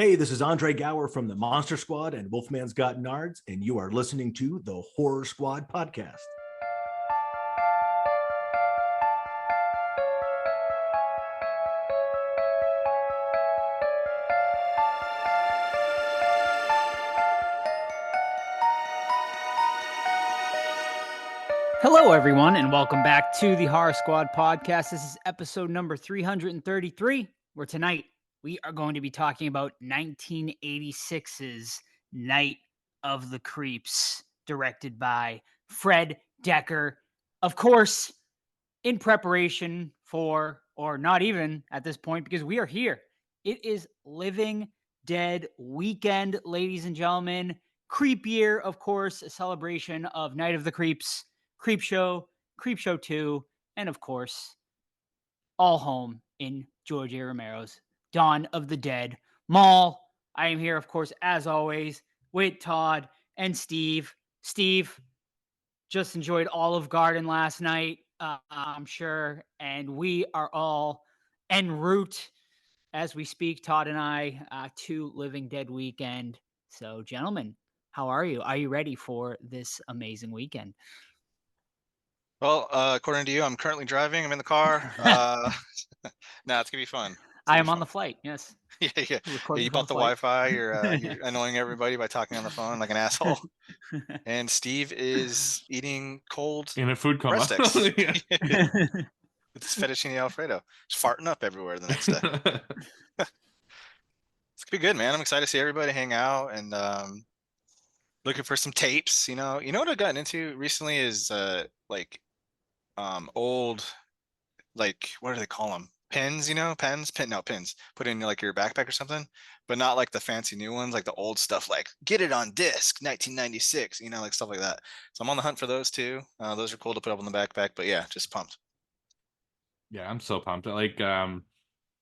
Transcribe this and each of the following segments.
Hey, this is Andre Gower from the Monster Squad and Wolfman's Got Nards, and you are listening to the Horror Squad podcast. Hello, everyone, and welcome back to the Horror Squad podcast. This is episode number 333, where tonight we are going to be talking about 1986's Night of the Creeps, directed by Fred Dekker. Of course, in preparation for, or not even at this point, because we are here. It is Living Dead weekend, ladies and gentlemen. Creep Year, of course, a celebration of Night of the Creeps, Creepshow 2, and of course, all home in George A. Romero's Dawn of the Dead Mall. I am here, of course, as always, with Todd and Steve. Steve just enjoyed Olive Garden last night, I'm sure, and we are all en route as we speak, Todd and I, to Living Dead weekend. So, gentlemen, how are you? Are you ready for this amazing weekend? Well, according to you, I'm currently driving. I'm in the car. Nah, it's gonna be fun. I am on the flight. Yes. Yeah, yeah. Yeah, Recording you from bought the the flight. Wi-Fi. You're annoying everybody by talking on the phone like an asshole. And Steve is eating cold in a food coma. breast sticks with Yeah. his fettuccine Alfredo. Just farting up everywhere the next day. It's gonna be good, man. I'm excited to see everybody hang out and looking for some tapes. You know what I've gotten into recently is old, like, what do they call them? Pins, pins. Put in like your backpack or something, but not like the fancy new ones, like the old stuff, like get it on disc, 1996, like stuff like that. So I'm on the hunt for those too. Those are cool to put up on the backpack, but yeah, just pumped. Yeah, I'm so pumped. Like,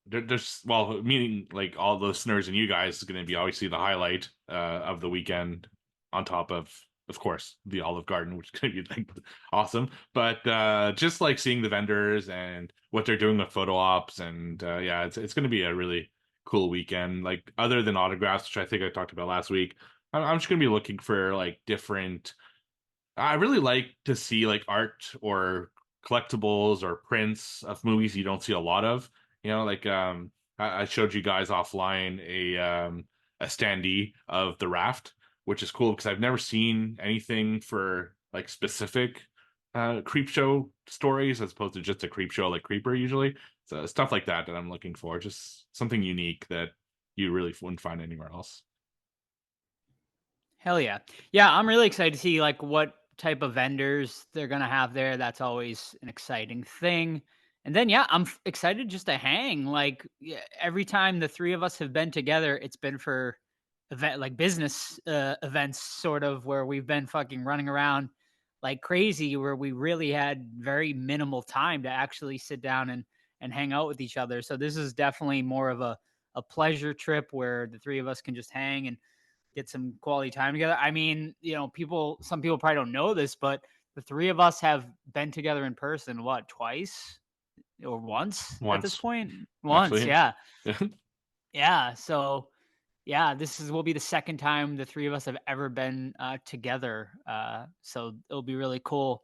there's meaning like all the listeners and you guys is going to be obviously the highlight of the weekend, on top of course, the Olive Garden, which is going to be like awesome. But just like seeing the vendors and what they're doing with photo ops, and yeah, it's going to be a really cool weekend. Like, other than autographs, which I think I talked about last week, I'm just going to be looking for like different. I really like to see like art or collectibles or prints of movies you don't see a lot of. Like, I showed you guys offline a standee of The Raft, which is cool because I've never seen anything for like specific creep show stories as opposed to just a creep show like Creeper usually. So stuff like that I'm looking for, just something unique that you really wouldn't find anywhere else. Hell yeah. Yeah, I'm really excited to see like what type of vendors they're going to have there. That's always an exciting thing. And then yeah, I'm excited just to hang. Like, yeah, every time the three of us have been together, it's been for event like business events, sort of, where we've been fucking running around like crazy, where we really had very minimal time to actually sit down and hang out with each other. So this is definitely more of a pleasure trip where the three of us can just hang and get some quality time together. I mean, some people probably don't know this, but the three of us have been together in person, what, twice or once at this Once, point? Once, actually. yeah. Yeah. So, yeah, will be the second time the three of us have ever been together. So it'll be really cool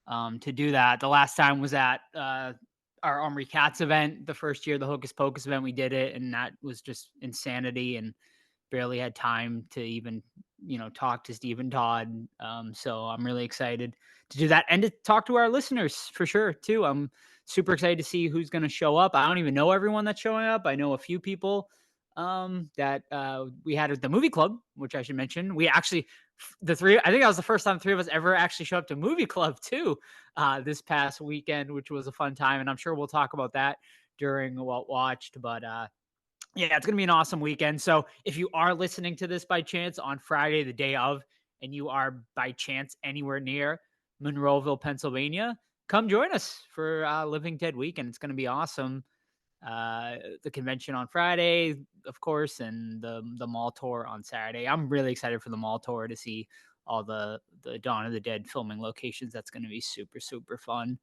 to do that. The last time was at our Armory Cats event, the first year, the Hocus Pocus event, we did it, and that was just insanity. And barely had time to even, talk to Steve and Todd. So I'm really excited to do that and to talk to our listeners for sure too. I'm super excited to see who's going to show up. I don't even know everyone that's showing up. I know a few people that we had at the movie club, which I should mention. We actually, I think that was the first time the three of us ever actually showed up to movie club too, this past weekend, which was a fun time. And I'm sure we'll talk about that during what watched, but yeah, it's going to be an awesome weekend. So if you are listening to this by chance on Friday, the day of, and you are by chance anywhere near Monroeville, Pennsylvania, come join us for Living Dead weekend. It's going to be awesome. The convention on Friday, of course, and the mall tour on Saturday. I'm really excited for the mall tour to see all the Dawn of the Dead filming locations. That's going to be super, super fun.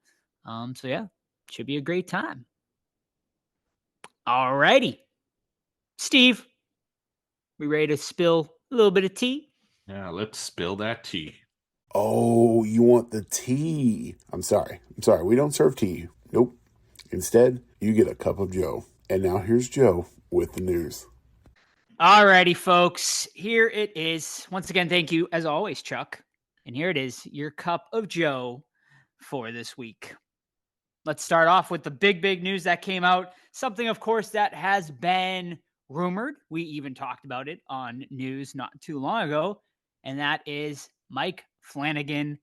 So yeah, should be a great time. All righty. Steve, We ready to spill a little bit of tea? Yeah, let's spill that tea. Oh, you want the tea. I'm sorry. We don't serve tea. Nope. Instead, you get a cup of Joe. And now here's Joe with the news. Alrighty, folks. Here it is. Once again, thank you, as always, Chuck. And here it is, your cup of Joe for this week. Let's start off with the big news that came out. Something, of course, that has been rumored. We even talked about it on news not too long ago. And that is Mike Flanagan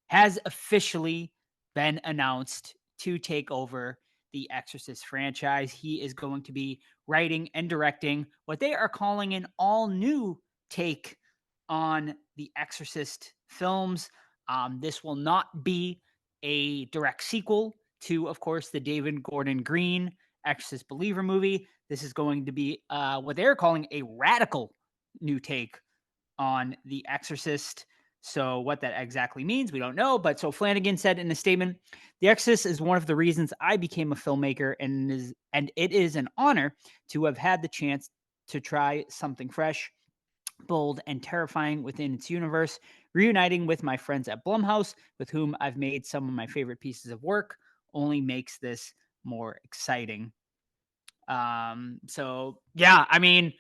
has officially been announced to take over the Exorcist franchise. He is going to be writing and directing what they are calling an all new take on the Exorcist films. This will not be a direct sequel to, of course, the David Gordon Green Exorcist Believer movie. This is going to be what they're calling a radical new take on The Exorcist. So what that exactly means, we don't know. But so Flanagan said in a statement, "The Exorcist is one of the reasons I became a filmmaker, and it is an honor to have had the chance to try something fresh, bold, and terrifying within its universe, reuniting with my friends at Blumhouse, with whom I've made some of my favorite pieces of work, only makes this more exciting." So yeah, I mean,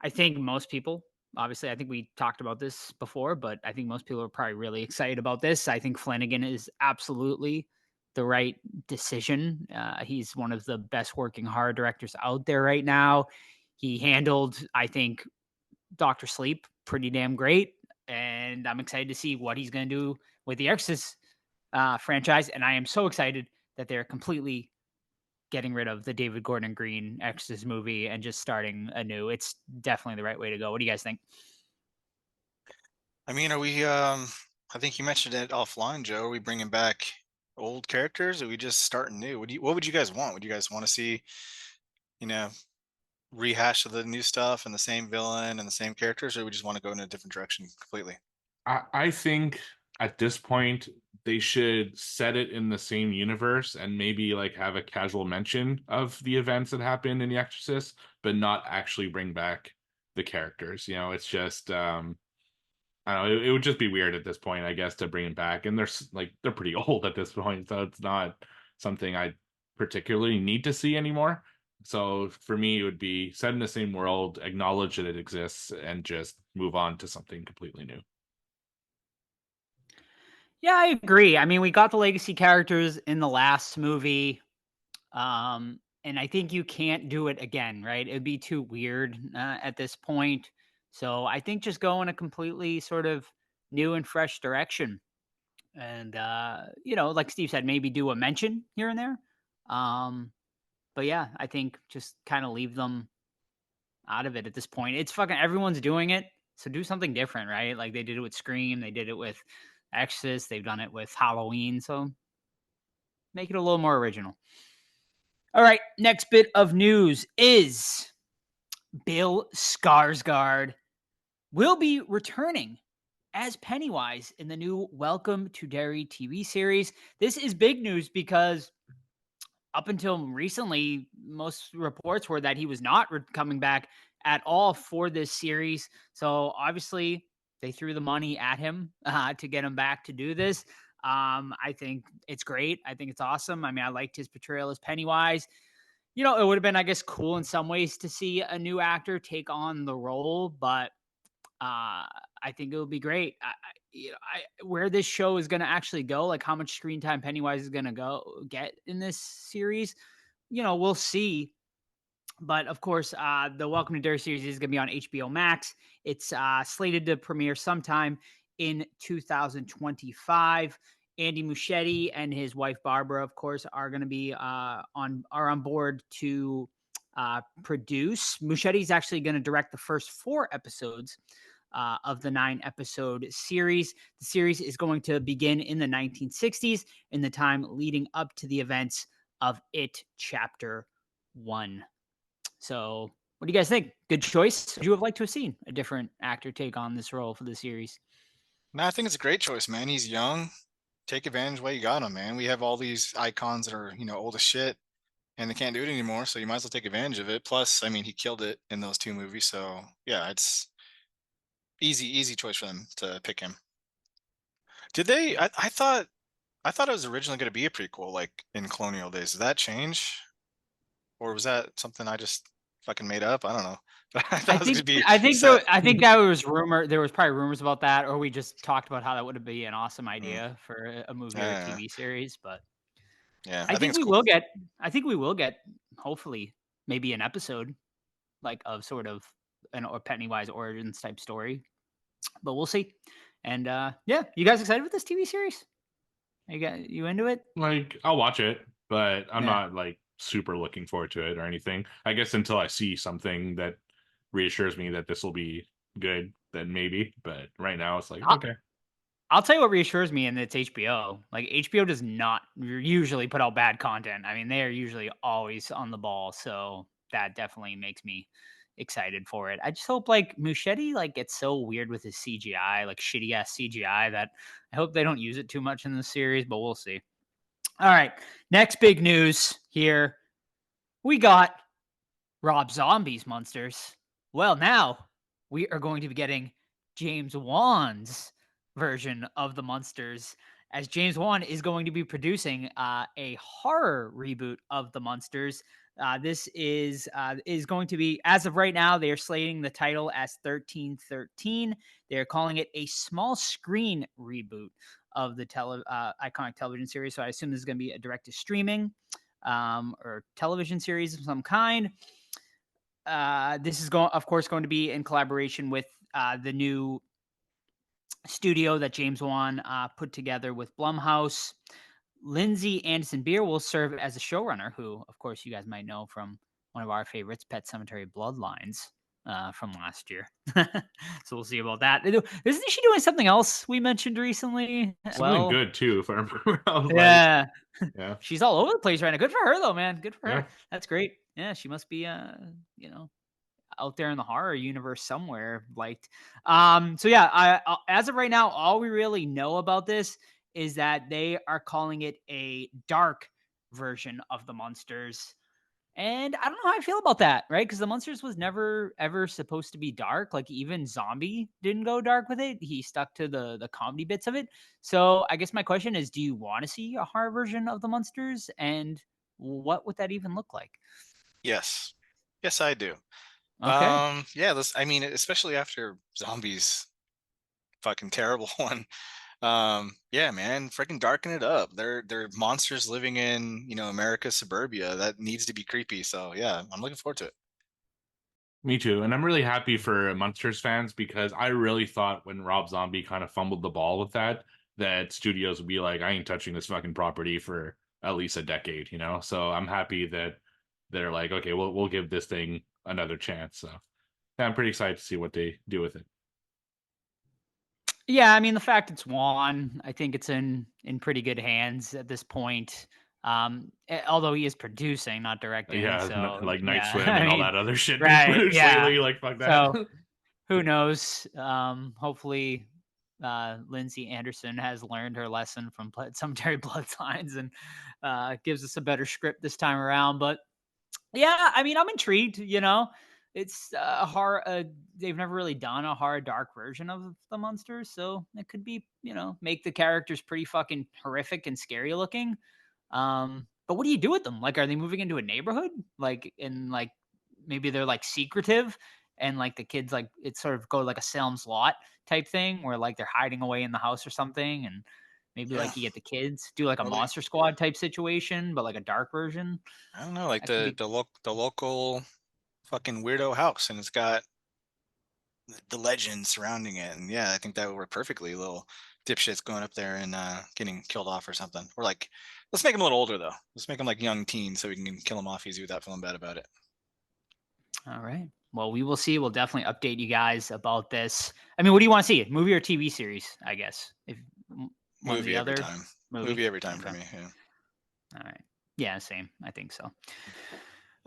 I think most people, obviously, I think we talked about this before, but I think most people are probably really excited about this. I think Flanagan is absolutely the right decision. He's one of the best working horror directors out there right now. He handled, I think, Doctor Sleep pretty damn great, and I'm excited to see what he's going to do with the Exorcist franchise. And I am so excited that they're completely getting rid of the David Gordon Green Exorcist movie and just starting anew. It's definitely the right way to go. What do you guys think? I mean, are we? I think you mentioned it offline, Joe. Are we bringing back old characters, or are we just starting new? What would you guys want? Would you guys want to see, you know, rehash of the new stuff and the same villain and the same characters, or we just want to go in a different direction completely? I think at this point they should set it in the same universe and maybe like have a casual mention of the events that happened in The Exorcist, but not actually bring back the characters. It's just I don't know, it would just be weird at this point, I guess, to bring it back. And they're pretty old at this point, so it's not something I particularly need to see anymore. So for me, it would be set in the same world, acknowledge that it exists, and just move on to something completely new. Yeah, I agree. I mean, we got the legacy characters in the last movie. And I think you can't do it again, right? It'd be too weird at this point. So I think just go in a completely sort of new and fresh direction. And like Steve said, maybe do a mention here and there. But yeah, I think just kind of leave them out of it at this point. It's fucking everyone's doing it. So do something different, right? Like they did it with Scream, they did it with Exorcist, they've done it with Halloween. So make it a little more original. All right, next bit of news is Bill Skarsgård will be returning as Pennywise in the new Welcome to Derry TV series. This is big news because up until recently, most reports were that he was not coming back at all for this series. So obviously, they threw the money at him to get him back to do this. I think it's great. I think it's awesome. I mean, I liked his portrayal as Pennywise. It would have been, I guess, cool in some ways to see a new actor take on the role, but I think it would be great. Where this show is going to actually go, like how much screen time Pennywise is going to get in this series, we'll see. But of course, the Welcome to Derry series is going to be on HBO Max. It's slated to premiere sometime in 2025. Andy Muschietti and his wife Barbara, of course, are going to be on board to produce. Muschietti's actually going to direct the first 4 episodes of the 9-episode series. The series is going to begin in the 1960s, in the time leading up to the events of It Chapter 1. So, what do you guys think? Good choice. Would you have liked to have seen a different actor take on this role for the series? No, I think it's a great choice, man. He's young. Take advantage while you got him, man. We have all these icons that are, old as shit. and they can't do it anymore. So you might as well take advantage of it. Plus, I mean, he killed it in those 2 movies. So yeah, it's easy choice for them to pick him. Did they? I thought it was originally going to be a prequel, like in Colonial Days. Did that change, or was that something I just fucking made up? I don't know. But I thought I it was going think to be I think set. I think that was rumor. There was probably rumors about that, or we just talked about how that would be an awesome idea for a movie or a Yeah, TV series. But yeah, I I think think it's we cool. will get. I think we will get hopefully maybe an episode like of sort of an or Pennywise origins type story. But we'll see. And yeah, you guys excited with this TV series? You into it? Like, I'll watch it, but I'm Yeah. not like super looking forward to it or anything. I guess until I see something that reassures me that this will be good, then maybe. But right now, it's like I'll, okay. I'll tell you what reassures me, and it's HBO. Like HBO does not usually put out bad content. I mean, they are usually always on the ball, so that definitely makes me excited for it. I just hope like Muschietti like gets so weird with his CGI, like shitty ass CGI, that I hope they don't use it too much in the series, but we'll see. All right, next big news here. We got Rob Zombie's Monsters. Well, now we are going to be getting James Wan's version of the Monsters, as James Wan is going to be producing a horror reboot of the Monsters. This is going to be, as of right now, they are slating the title as 1313. They're calling it a small screen reboot of the iconic television series. So I assume this is going to be a direct to streaming or television series of some kind. This is of course, going to be in collaboration with the new studio that James Wan put together with Blumhouse. Lindsay Anderson Beer will serve as a showrunner, who, of course, you guys might know from one of our favorites, Pet Sematary Bloodlines, from last year. So we'll see about that. Isn't she doing something else we mentioned recently? Something good too, if I remember. I was Yeah. yeah, She's all over the place right now. Good for her, though, man. Good for yeah. her. That's great. Yeah, she must be, out there in the horror universe somewhere liked. So yeah, as of right now, all we really know about this is that they are calling it a dark version of the Monsters. And I don't know how I feel about that, right? Because the Monsters was never ever supposed to be dark. Like even Zombie didn't go dark with it. He stuck to the comedy bits of it. So I guess my question is, do you want to see a horror version of the Monsters? And what would that even look like? Yes, yes, I do. Okay. Yeah, I mean, especially after Zombies fucking terrible one. Yeah, man, freaking darken it up. They're monsters living in, America's suburbia. That needs to be creepy. So yeah, I'm looking forward to it. Me too. And I'm really happy for Munsters fans because I really thought when Rob Zombie kind of fumbled the ball with that studios would be like, I ain't touching this fucking property for at least a decade, you know? So I'm happy that they're like, okay, we'll give this thing another chance. So yeah, I'm pretty excited to see what they do with it. Yeah, I mean the fact it's Juan, I think it's in pretty good hands at this point. Although he is producing, not directing. Yeah, So like Night yeah, Swim I and all mean, that other shit being right, produced yeah. lately. Like, fuck that. So who knows? Hopefully, Lindsay Anderson has learned her lesson from Cemetery Bloodlines and gives us a better script this time around. But yeah, I mean, I'm intrigued. It's a horror. They've never really done a horror dark version of the Monsters, so it could be, make the characters pretty fucking horrific and scary looking. But what do you do with them? Like, are they moving into a neighborhood? Like, in like maybe they're like secretive, and like the kids like it's sort of go like a Salem's Lot type thing, where like they're hiding away in the house or something, and maybe Yeah, like you get the kids do like a well, Monster Squad type situation, but like a dark version. I don't know, like That could the be. the local fucking weirdo house, and it's got the legend surrounding it, and yeah, I think that would work perfectly. Little dipshits going up there and getting killed off or something. Or like, let's make them a little older though. Let's make them like young teens so we can kill them off easy without feeling bad about it. All right. Well, we will see. We'll definitely update you guys about this. I mean, what do you want to see? Movie or TV series? I guess if one or Movie the every other. time. Movie every time for Okay. me. Yeah. All right. Yeah, same. I think so.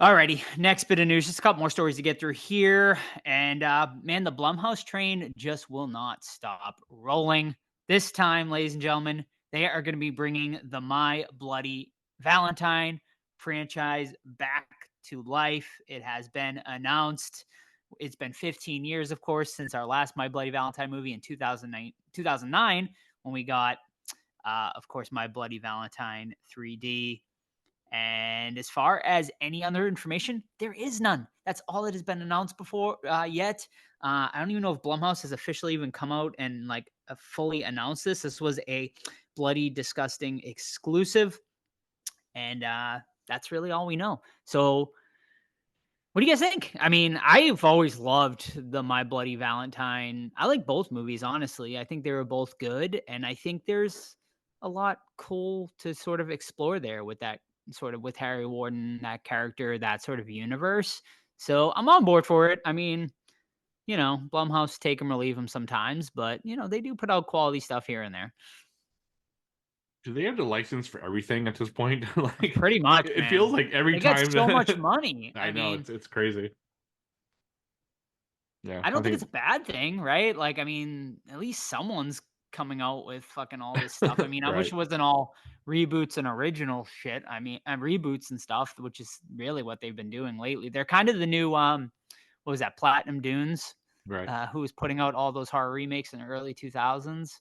Alrighty, next bit of news. Just a couple more stories to get through here. And man, the Blumhouse train just will not stop rolling. This time, ladies and gentlemen, they are going to be bringing the My Bloody Valentine franchise back to life. It has been announced. It's been 15 years, of course, since our last My Bloody Valentine movie in 2009 when we got, of course, My Bloody Valentine 3D. And as far as any other information, there is none. That's all that has been announced before yet. I don't even know if Blumhouse has officially even come out and like fully announced this. This was a Bloody Disgusting exclusive, and that's really all we know. So, what do you guys think? I mean, I've always loved the My Bloody Valentine. I like both movies, honestly. I think they were both good, and I think there's a lot cool to sort of explore there with that sort of with Harry Warden, that character, that sort of universe. So I'm on board for it. I mean, you know, Blumhouse take them or leave them sometimes, but you know, they do put out quality stuff here and there. Do they have the license for everything at this point? Like, Pretty much, it man. feels like every They time get so much money. I know, mean, it's crazy. Yeah, I don't think it's a bad thing, right? Like, I mean, at least someone's coming out with fucking all this stuff. I mean, I wish Right. it wasn't all reboots and original shit. I mean, and reboots and stuff, which is really what they've been doing lately. They're kind of the new, what was that, Platinum Dunes, right. who was putting out all those horror remakes in the early 2000s.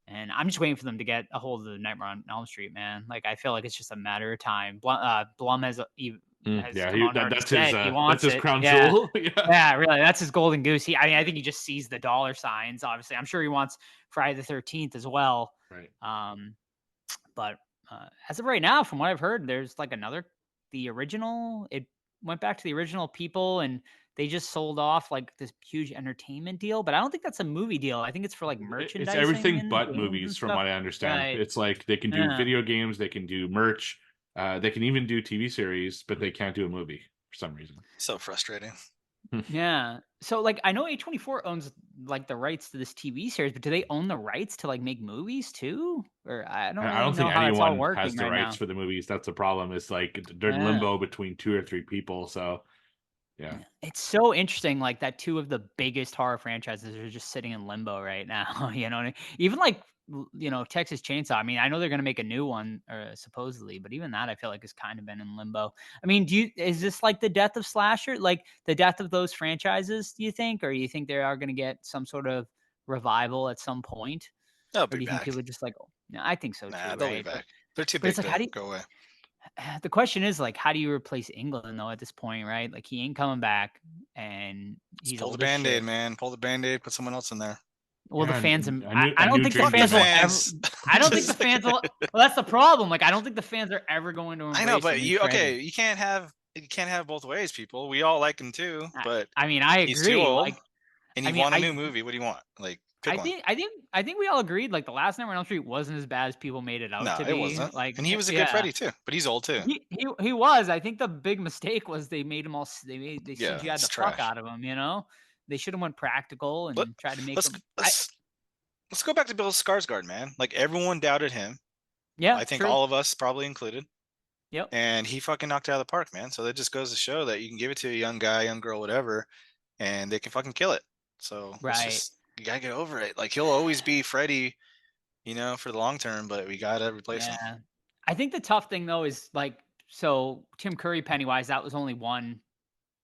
And I'm just waiting for them to get a hold of the Nightmare on Elm Street, man. Like, I feel like it's just a matter of time. Blum has has Yeah, come out and already that's said his he wants that's his it. crown Yeah. jewel. Yeah. Yeah, really. That's his golden goose. I mean, I think he just sees the dollar signs, obviously. I'm sure he wants Friday the 13th as well. Right. But as of right now, from what I've heard, there's like the original, it went back to the original people and they just sold off like this huge entertainment deal. But I don't think that's a movie deal. I think it's for like merchandising. It's everything and but games movies, and from stuff. what I understand. Right. It's like they can do Yeah. video games, they can do merch, they can even do TV series, but they can't do a movie for some reason. So frustrating. Yeah. So like I know A24 owns like the rights to this TV series, but do they own the rights to like make movies too? Or I don't really I don't know think how that's all anyone working has the right rights now. for the movies. That's the problem. It's like they're in Yeah. limbo between 2 or 3 people. So yeah. It's so interesting, like that two of the biggest horror franchises are just sitting in limbo right now. You know what I mean? Even like you know, Texas Chainsaw. I mean, I know they're gonna make a new one, supposedly, but even that I feel like has kind of been in limbo. I mean, is this like the death of slasher, like the death of those franchises? Do you think, or do you think they are gonna get some sort of revival at some point, They'll or be do you think back. people just like? No, I think so too. Nah, they'll be Right? back. They're too But big it's like, to how do you? go away. The question is like, how do you replace England though at this point, right? Like he ain't coming back, and Just he's pull the old as band-aid, shit. man. Pull the band-aid, put someone else in there. Well, the Yeah, fans, a new- I a don't new think the Dream fans will Team. ever. Fans. I don't think the Just- fans will. Well, that's the problem. Like, I don't think the fans are ever going to embrace. I know, but a new you Freddy. okay? You can't have both ways, people. We all like him too, but I mean, I he's agree. too old, Like, and I you mean, want a new movie. What do you want? Like, pick one. I think we all agreed. Like, the last Nightmare on Elm Street wasn't as bad as people made it out No, to it be. wasn't. Like, And he was a good yeah. Freddy too, but he's old too. He was. I think the big mistake was they made him all. They Yeah, CGI'd it's the fuck trash. out of him. You know, they should have went practical and Let- tried to make Let's him. let's go back to Bill Skarsgård, man. Like everyone doubted him. Yeah, I think true. all of us probably included. Yep. And he fucking knocked it out of the park, man. So that just goes to show that you can give it to a young guy, young girl, whatever, and they can fucking kill it. So Right. You gotta get over it. Like he'll always be Freddy, you know, for the long term, but we gotta replace him. Yeah. I think the tough thing though is like, so Tim Curry Pennywise, that was only one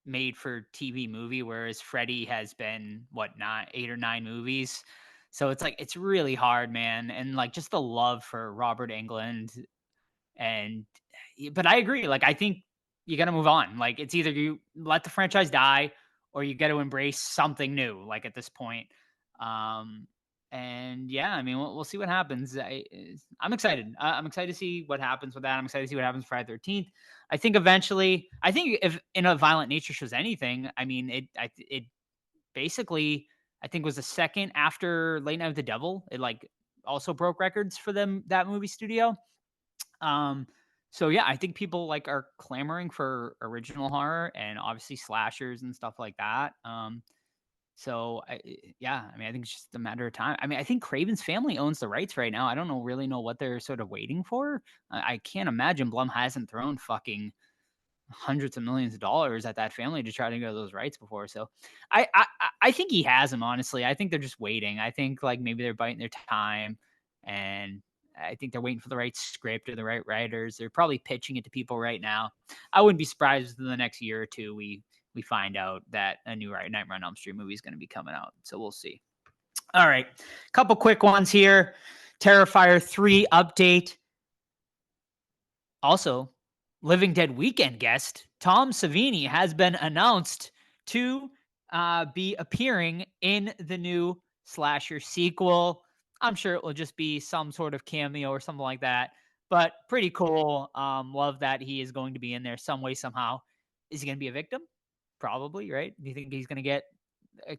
made for TV movie, whereas Freddy has been what, 8 or 9 movies. So it's like it's really hard, man. And like just the love for Robert Englund, and but I agree. Like I think you got to move on. Like it's either you let the franchise die or you got to embrace something new. Like at this point, and yeah, I mean we'll see what happens. I'm excited. I'm excited to see what happens with that. I'm excited to see what happens Friday 13th. I think eventually, I think if In a Violent Nature shows anything, I mean it basically I think was the second after Late Night with the Devil. It like also broke records for them, that movie studio. So yeah, I think people like are clamoring for original horror and obviously slashers and stuff like that. So yeah, I mean, I think it's just a matter of time. I mean, I think Craven's family owns the rights right now. I don't really know what they're sort of waiting for. I can't imagine Blum hasn't thrown fucking hundreds of millions of dollars at that family to try to get those rights before. So I think he has them, honestly. I think they're just waiting. I think like maybe they're biting their time, and I think they're waiting for the right script or the right writers. They're probably pitching it to people right now. I wouldn't be surprised if in the next year or two we find out that a new Nightmare on Elm Street movie is going to be coming out. So we'll see. All right, couple quick ones here. Terrifier 3 update. Also, Living Dead weekend guest Tom Savini has been announced to be appearing in the new slasher sequel. I'm sure it will just be some sort of cameo or something like that, but pretty cool. Love that he is going to be in there some way, somehow. Is he going to be a victim? Probably, right? Do you think he's going to get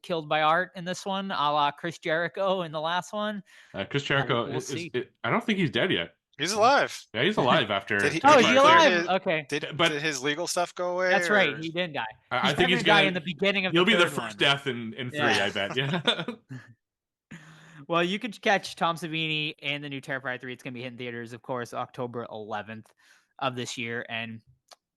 killed by Art in this one, a la Chris Jericho in the last one? Chris Jericho, we'll see. I don't think he's dead yet. He's alive. Yeah, he's alive after. Did he- Oh, did is he clear alive? his- Okay. Did But- his legal stuff go away? That's right. or- He didn't die. I think he's die gonna in the beginning of He'll the be the third first one. death in 3, Yeah. I bet. Yeah. Well, you can catch Tom Savini and the new Terrifier 3. It's going to be hitting theaters, of course, October 11th of this year. And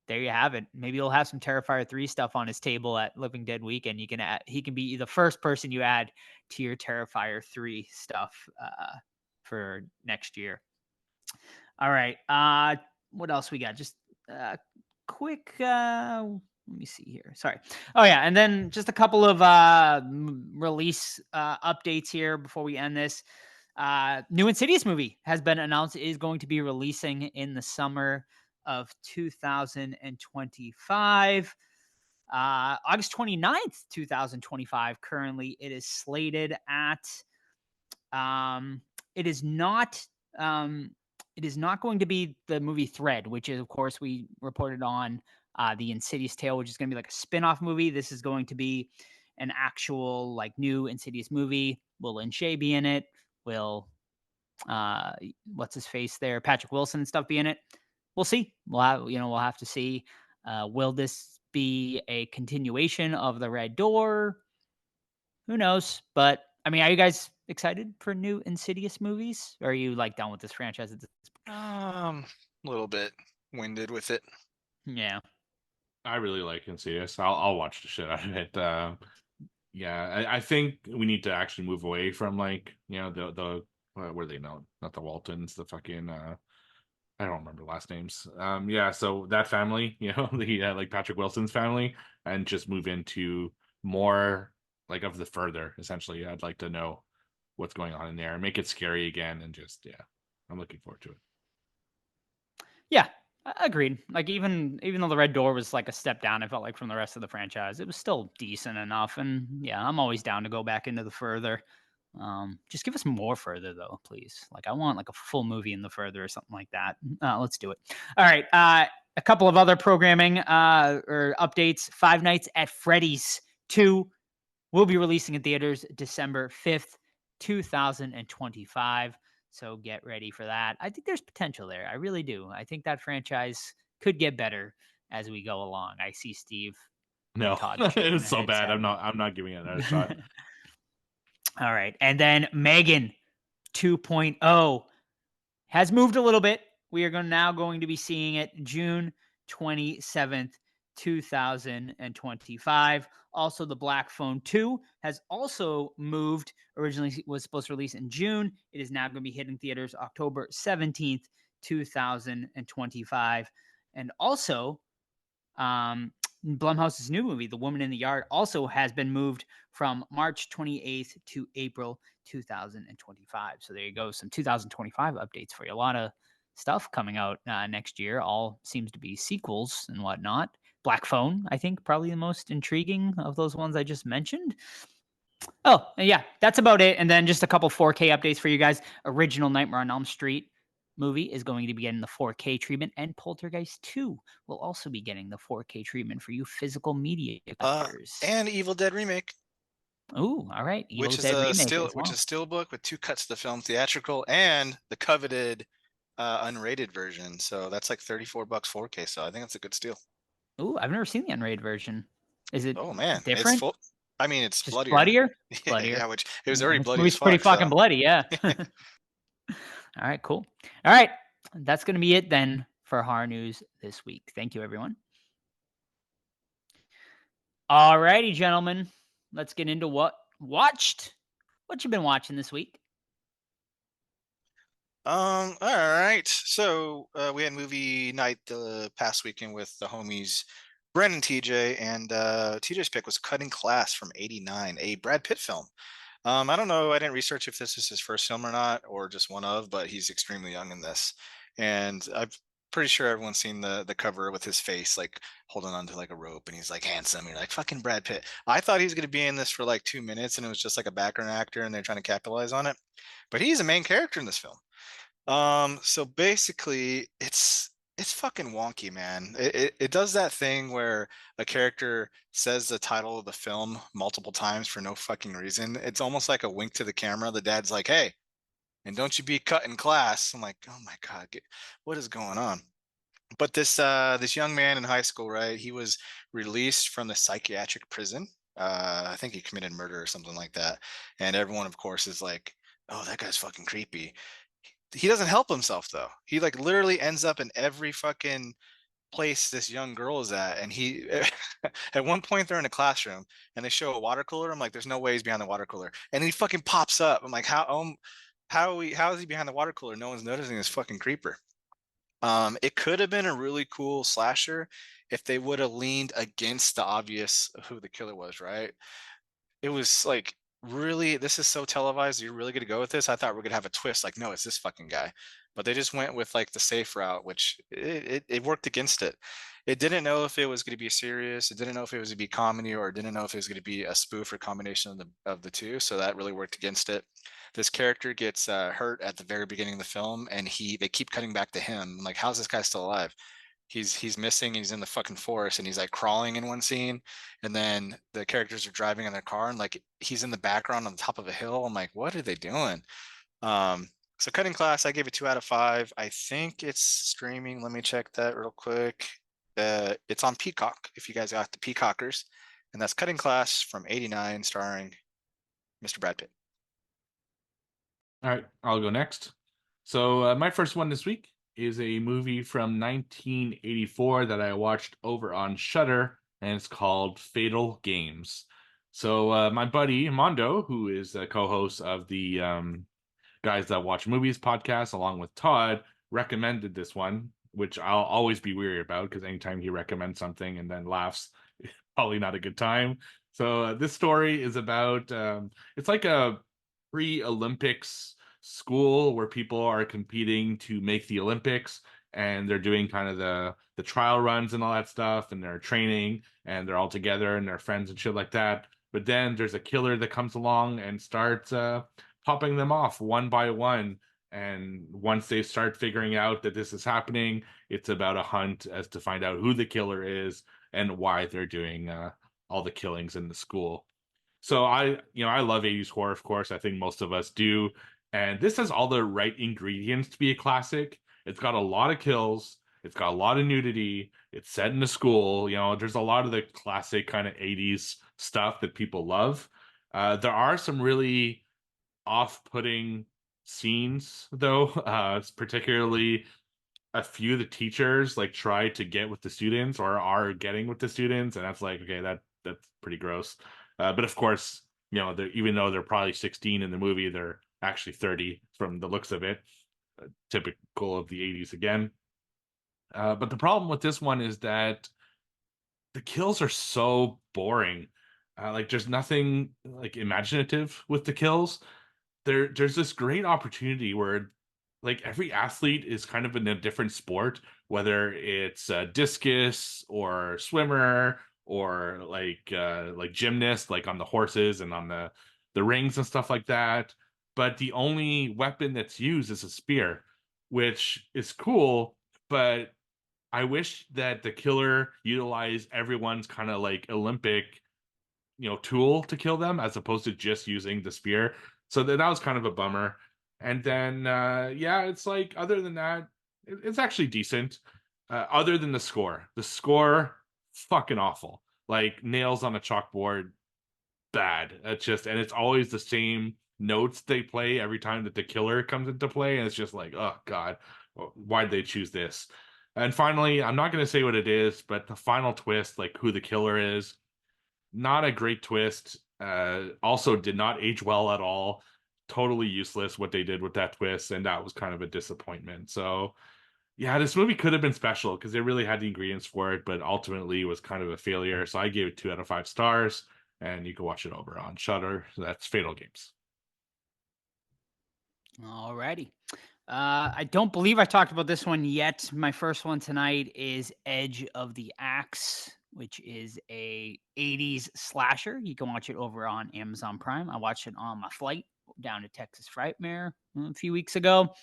there you have it. Maybe he'll have some Terrifier 3 stuff on his table at Living Dead weekend. He can be the first person you add to your Terrifier 3 stuff for next year. All right. What else we got? Just quick. Let me see here. Sorry. Oh yeah, and then just a couple of release updates here before we end this. New Insidious movie has been announced. It is going to be releasing in the summer of 2025. August 29th, 2025. Currently, it is slated at. It is not going to be the movie Thread, which is, of course, we reported on the Insidious Tale, which is going to be like a spin-off movie. This is going to be an actual like new Insidious movie. Will Lin Shaye be in it? Will what's his face there? Patrick Wilson and stuff be in it? We'll see. We'll have to see. Will this be a continuation of The Red Door? Who knows? But I mean, are you guys excited for new Insidious movies? Or are you like done with this franchise at this point? A little bit winded with it. Yeah. I really like Insidious. I'll watch the shit out of it. Yeah, I think we need to actually move away from like the what are they now? Not the Waltons, the fucking I don't remember last names. Yeah, so that family, the like Patrick Wilson's family, and just move into more like of the further. Essentially, I'd like to know what's going on in there and make it scary again, and just I'm looking forward to it. Yeah, agreed. Like even though The Red Door was like a step down, I felt like from the rest of the franchise, it was still decent enough. And yeah, I'm always down to go back into the further. Just give us more further though, please. Like I want like a full movie in the further or something like that. Let's do it. All right. A couple of other programming or updates. Five Nights at Freddy's 2 will be releasing in theaters December 5th, 2025. So get ready for that. I think there's potential there. I really do. I think that franchise could get better as we go along. I see Steve. No, Todd it's so shaking bad. their I'm not giving it another shot. All right. And then Megan 2.0 has moved a little bit. We are now going to be seeing it June 27th, 2025. Also, The Black Phone 2 has also moved. Originally was supposed to release in June. It is now going to be hitting theaters October 17th, 2025. And also, Blumhouse's new movie, The Woman in the Yard, also has been moved from March 28th to April 2025. So there you go. Some 2025 updates for you. A lot of stuff coming out next year. All seems to be sequels and whatnot. Black Phone, I think, probably the most intriguing of those ones I just mentioned. Oh, yeah, that's about it. And then just a couple 4K updates for you guys. Original Nightmare on Elm Street movie is going to be getting the 4K treatment, and Poltergeist 2 will also be getting the 4K treatment for you physical media collectors. And Evil Dead remake, Ooh, all right. which is Dead a remake still as well. which is steelbook with 2 cuts of the film, theatrical and the coveted unrated version. So that's like $34 4K. So I think that's a good steal. Ooh, I've never seen the unrated version. Is it Oh man, different? it's full. I mean, it's Just bloodier. bloodier? Yeah, Bloodier. yeah, which it was already This bloody. movie's As pretty fuck, fucking so. bloody, yeah. All right, cool. All right, that's going to be it then for horror news this week. Thank you, everyone. All righty, gentlemen. Let's get into what you've been watching this week. All right. So we had movie night the past weekend with the homies Brandon TJ, and TJ's pick was Cutting Class from '89, a Brad Pitt film. I don't know, I didn't research if this is his first film or not, or just one of, but he's extremely young in this. And I'm pretty sure everyone's seen the cover with his face like holding onto like a rope and he's like handsome. You're like fucking Brad Pitt. I thought he was gonna be in this for like 2 minutes and it was just like a background actor and they're trying to capitalize on it. But he's a main character in this film. So basically, it's fucking wonky, man. It does that thing where a character says the title of the film multiple times for no fucking reason. It's almost like a wink to the camera. The dad's like, "Hey, and don't you be cut in class." I'm like, "Oh my God, what is going on?" But this young man in high school, right? He was released from the psychiatric prison. I think he committed murder or something like that. And everyone, of course, is like, "Oh, that guy's fucking creepy." He doesn't help himself though. He like literally ends up in every fucking place this young girl is at. And he at one point they're in a classroom and they show a water cooler. I'm like, there's no way he's behind the water cooler. And he fucking pops up. I'm like, how is he behind the water cooler? No one's noticing this fucking creeper. It could have been a really cool slasher if they would have leaned against the obvious of who the killer was, right? It was like, really, this is so televised. You're really gonna go with this? I thought we are gonna have a twist. Like, no, it's this fucking guy. But they just went with like the safe route, which it worked against it. It didn't know if it was gonna be serious. It didn't know if it was gonna be comedy, or it didn't know if it was gonna be a spoof or combination of the two. So that really worked against it. This character gets hurt at the very beginning of the film, and they keep cutting back to him. I'm like, how's this guy still alive? He's missing. He's in the fucking forest, and he's like crawling in one scene, and then the characters are driving in their car, and like he's in the background on the top of a hill. I'm like, what are they doing? So Cutting Class, I gave it 2 out of 5. I think it's streaming. Let me check that real quick. It's on Peacock if you guys got the Peacockers, and that's Cutting Class from '89, starring Mr. Brad Pitt. All right, I'll go next. So my first one this week is a movie from 1984 that I watched over on Shudder, and it's called Fatal Games. So my buddy Mondo, who is a co-host of the Guys That Watch Movies podcast, along with Todd, recommended this one, which I'll always be weary about because anytime he recommends something and then laughs, probably not a good time. So this story is about it's like a pre-Olympics school where people are competing to make the Olympics, and they're doing kind of the trial runs and all that stuff, and they're training and they're all together and they're friends and shit like that. But then there's a killer that comes along and starts popping them off one by one. And once they start figuring out that this is happening, it's about a hunt as to find out who the killer is and why they're doing all the killings in the school. So I love 80s horror, of course. I think most of us do. And this has all the right ingredients to be a classic. It's got a lot of kills. It's got a lot of nudity. It's set in a school. There's a lot of the classic kind of 80s stuff that people love. There are some really off-putting scenes, though, particularly a few of the teachers like try to get with the students or are getting with the students, and that's like, okay, that's pretty gross. But of course, even though they're probably 16 in the movie, they're actually 30 from the looks of it. Typical of the 80s again. But the problem with this one is that the kills are so boring. Like there's nothing like imaginative with the kills. There's this great opportunity where like every athlete is kind of in a different sport, whether it's discus or swimmer or like gymnast, like on the horses and on the rings and stuff like that. But the only weapon that's used is a spear, which is cool, but I wish that the killer utilized everyone's kind of like Olympic, tool to kill them as opposed to just using the spear. So that was kind of a bummer. And then yeah, it's like other than that, it's actually decent. Other than the score fucking awful. Like nails on a chalkboard, bad. And it's always the same notes they play every time that the killer comes into play, and it's just like, oh god, why'd they choose this? And finally, I'm not going to say what it is, but the final twist, like who the killer is, not a great twist. Also did not age well at all. totally useless what they did with that twist, and that was kind of a disappointment. So yeah, this movie could have been special because they really had the ingredients for it, but ultimately it was kind of a failure. So I gave it 2 out of 5 stars, and you can watch it over on Shudder. That's Fatal Games. Alrighty. I don't believe I talked about this one yet. My first one tonight is Edge of the Axe, which is a 80s slasher. You can watch it over on Amazon Prime. I watched it on my flight down to Texas Frightmare a few weeks ago.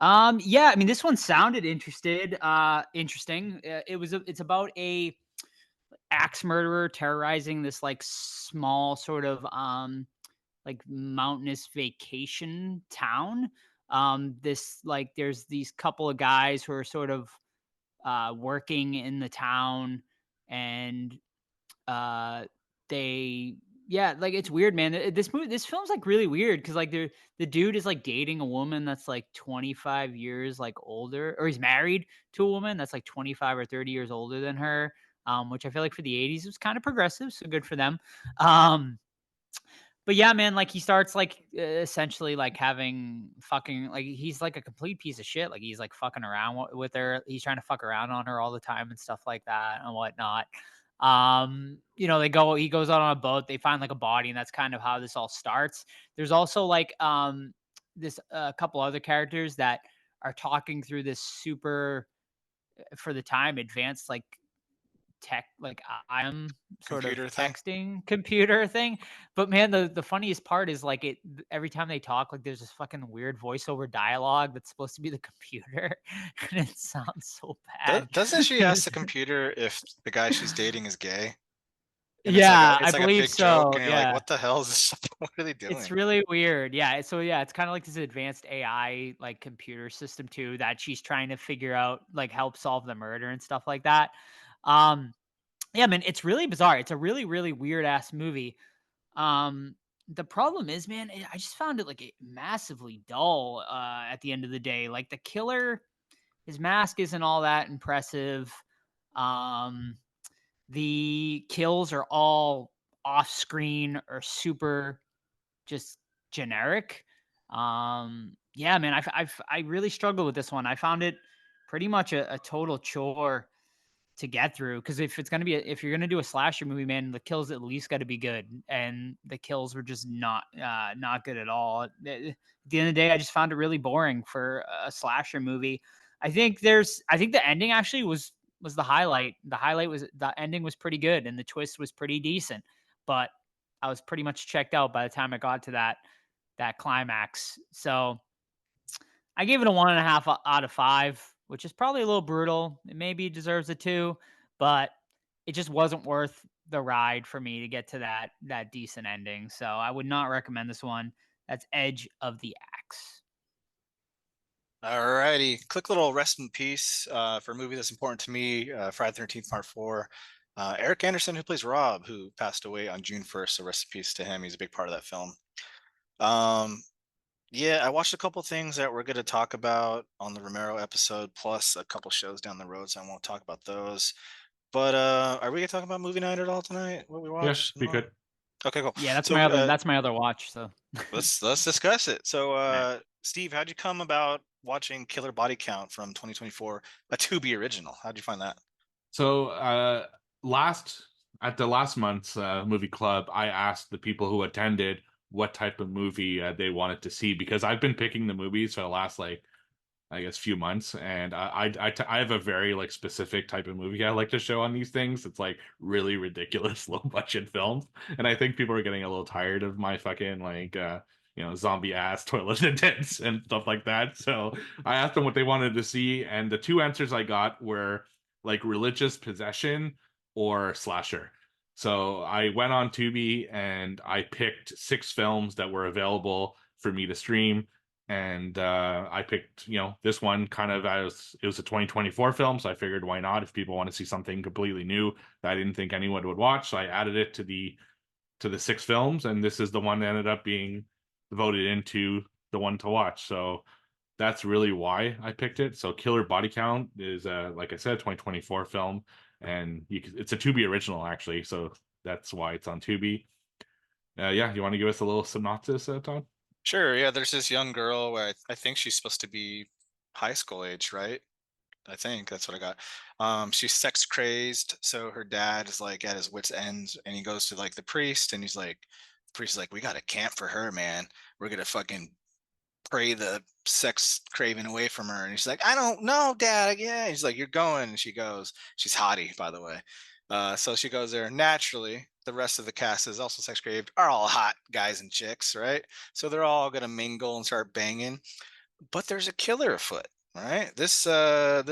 Yeah, I mean, this one sounded interesting. It's about a axe murderer terrorizing this like small sort of like mountainous vacation town. This like there's these couple of guys who are sort of working in the town, and they yeah, like it's weird, man. This film's like really weird because like the dude is like dating a woman that's like 25 years like older, or he's married to a woman that's like 25 or 30 years older than her. Which I feel like for the 80s was kind of progressive, so good for them. But yeah, man, like he starts like essentially like having fucking like he's like a complete piece of shit. Like he's like fucking around with her. He's trying to fuck around on her all the time and stuff like that and whatnot. You know, he goes out on a boat, they find like a body, and that's kind of how this all starts. There's also like this couple other characters that are talking through this super for the time advanced like tech like I'm sort of Computer thing. texting computer thing. But man, the funniest part is like every time they talk, like there's this fucking weird voiceover dialogue that's supposed to be the computer, and it sounds so bad. Doesn't she ask the computer if the guy she's dating is gay? And Yeah, it's I like a believe big joke, so. and you're like, Yeah. what the hell is this? What are they doing? It's really weird. Yeah. So yeah, it's kind of like this advanced AI like computer system too that she's trying to figure out, like help solve the murder and stuff like that. Um yeah, man, it's really bizarre. It's a really, really weird ass movie. Um the problem is, man, I just found it like massively dull at the end of the day. Like the killer, his mask isn't all that impressive. Um the kills are all off screen or super just generic. Yeah, man, I really struggled with this one. I found it pretty much a total chore to get through, because if you're gonna do a slasher movie, man, the kills at least got to be good, and the kills were just not good at all. At the end of the day, I just found it really boring for a slasher movie. I think the ending actually was the highlight. The ending was pretty good, and the twist was pretty decent, but I was pretty much checked out by the time I got to that climax. So I gave it a 1.5 out of 5, which is probably a little brutal. It maybe deserves a 2, but it just wasn't worth the ride for me to get to that decent ending. So I would not recommend this one. That's Edge of the Axe. Alrighty, quick little rest in peace for a movie that's important to me, Friday 13th Part 4. Eric Anderson, who plays Rob, who passed away on June 1st, so rest in peace to him. He's a big part of that film. Yeah, I watched a couple things that we're going to talk about on the Romero episode, plus a couple shows down the road, so I won't talk about those. But are we going to talk about movie night at all tonight? What we Yes, watched? we could. Okay, cool. Yeah, that's So, my other watch. So let's discuss it. So, Yeah. Steve, how'd you come about watching Killer Body Count from 2024, a Tubi original? How'd you find that? So at the last month's movie club, I asked the people who attended what type of movie they wanted to see, because I've been picking the movies for the last like I guess few months, and I have a very like specific type of movie I like to show on these things. It's like really ridiculous low budget films, and I think people are getting a little tired of my fucking like zombie ass toilet attendants and stuff like that. So I asked them what they wanted to see, and the 2 answers I got were like religious possession or slasher. So I went on Tubi and I picked 6 films that were available for me to stream, and I picked this one kind of as it was a 2024 film, so I figured why not, if people want to see something completely new that I didn't think anyone would watch. So I added it to the 6 films, and this is the one that ended up being voted into the one to watch. So that's really why I picked it. So Killer Body Count is like I said, 2024 film, and it's a Tubi original actually, so that's why it's on Tubi. Yeah, you want to give us a little synopsis, Todd? Sure, yeah, there's this young girl where I think she's supposed to be high school age, right? I think that's what I got. She's sex crazed, so her dad is like at his wits' ends, and he goes to like the priest, and he's like, the priest is like, we got a camp for her, man. We're gonna fucking pray the sex craving away from her. And he's like, I don't know, Dad. Yeah. He's like, you're going. And she goes, she's hottie, by the way. So she goes there naturally. The rest of the cast is also sex craved, are all hot guys and chicks, right? So they're all gonna mingle and start banging. But there's a killer afoot, right? This I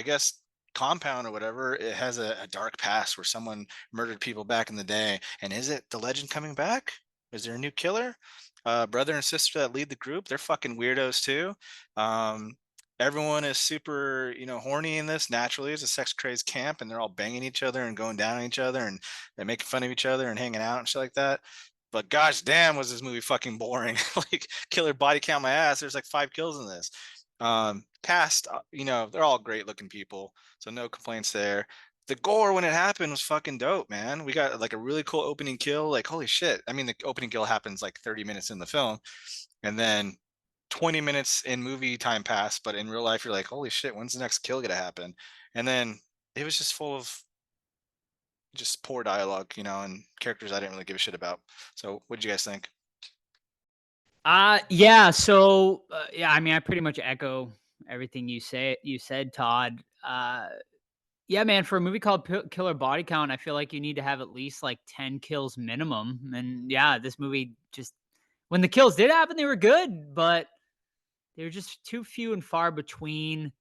guess compound or whatever, it has a dark past where someone murdered people back in the day. And is it the legend coming back? Is there a new killer? Brother and sister that lead the group, they're fucking weirdos too. Um, Everyone is super, horny in this naturally. It's a sex crazed camp, and they're all banging each other and going down on each other, and they're making fun of each other and hanging out and shit like that. But gosh damn, was this movie fucking boring. Like, killer body count my ass. There's like 5 kills in this. Cast, they're all great looking people, so no complaints there. The gore when it happened was fucking dope, man. We got like a really cool opening kill. Like, holy shit. I mean, the opening kill happens like 30 minutes in the film, and then 20 minutes in movie time passed, but in real life, you're like, holy shit, when's the next kill gonna happen? And then it was just full of just poor dialogue, and characters I didn't really give a shit about. So what did you guys think? Yeah. So yeah, I mean, I pretty much echo everything you said, Todd. Yeah, man, for a movie called Killer Body Count, I feel like you need to have at least like 10 kills minimum. And yeah, this movie just, when the kills did happen, they were good, but they were just too few and far between.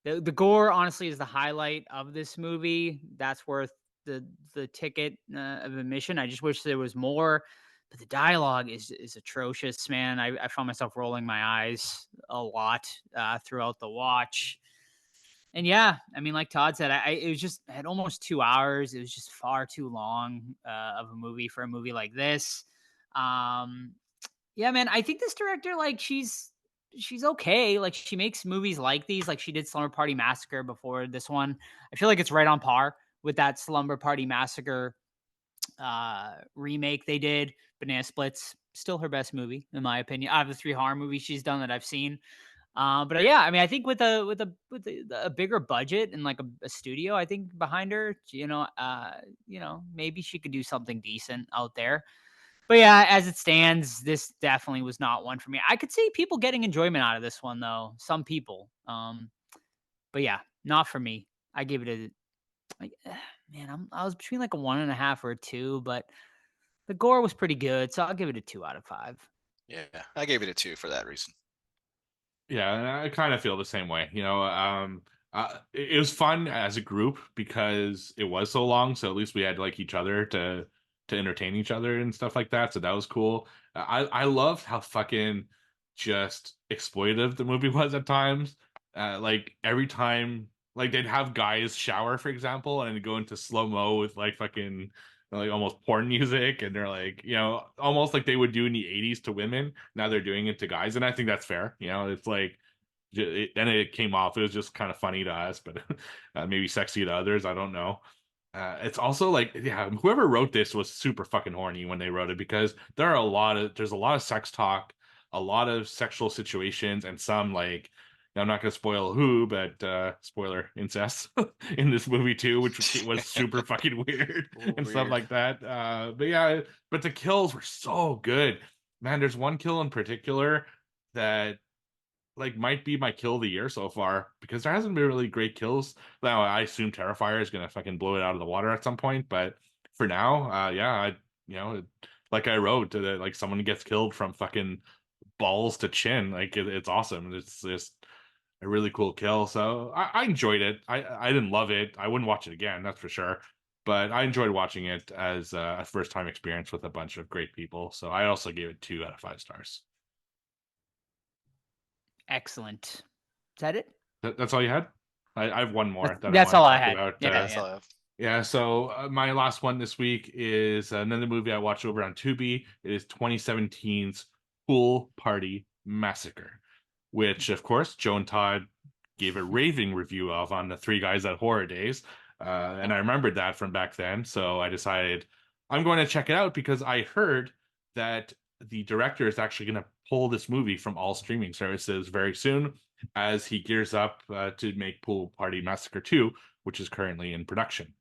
The gore, honestly, is the highlight of this movie. That's worth the ticket of admission. I just wish there was more, but the dialogue is atrocious, man. I found myself rolling my eyes a lot throughout the watch. And yeah, I mean, like Todd said, it was just at almost 2 hours. It was just far too long of a movie for a movie like this. Um, yeah, man, I think this director, like, she's okay. Like, she makes movies like these. Like, she did Slumber Party Massacre before this one. I feel like it's right on par with that Slumber Party Massacre remake they did. Banana Splits, still her best movie in my opinion, out of the 3 horror movies she's done that I've seen. But yeah, I mean, I think with a bigger budget and like a studio, I think behind her, maybe she could do something decent out there. But yeah, as it stands, this definitely was not one for me. I could see people getting enjoyment out of this one though, some people. But yeah, not for me. I gave it a like, man, I was between like a 1.5 or a 2, but the gore was pretty good, so I'll give it a 2 out of 5. Yeah, I gave it a 2 for that reason. Yeah, and I kind of feel the same way. It was fun as a group because it was so long. So at least we had like each other to entertain each other and stuff like that. So that was cool. I loved how fucking just exploitive the movie was at times. Like every time, like they'd have guys shower, for example, and go into slow mo with like fucking like almost porn music, and they're like, almost like they would do in the 80s to women. Now they're doing it to guys, and I think that's fair. It's like then it came off. It was just kind of funny to us, but maybe sexy to others. I don't know. It's also like, yeah, whoever wrote this was super fucking horny when they wrote it, because there's a lot of sex talk, a lot of sexual situations, and some like, I'm not going to spoil who, but spoiler, incest in this movie too, which was super fucking weird and stuff like that. But yeah, but the kills were so good, man. There's one kill in particular that like might be my kill of the year so far, because there hasn't been really great kills. Now I assume Terrifier is gonna fucking blow it out of the water at some point, but for now, like I wrote, like someone gets killed from fucking balls to chin, like it's awesome. It's just a really cool kill. So I enjoyed it. I didn't love it. I wouldn't watch it again, that's for sure. But I enjoyed watching it as a first time experience with a bunch of great people. So I also gave it 2 out of 5 stars. Excellent. Is that it? That's all you had? I have one more. That's all I had. About. Yeah, That's all I have. Yeah, so my last one this week is another movie I watched over on Tubi. It is 2017's Pool Party Massacre, which, of course, Joe and Todd gave a raving review of on the Three Guys at Horror Days. And I remembered that from back then, so I decided I'm going to check it out because I heard that the director is actually going to pull this movie from all streaming services very soon as he gears up to make Pool Party Massacre 2, which is currently in production,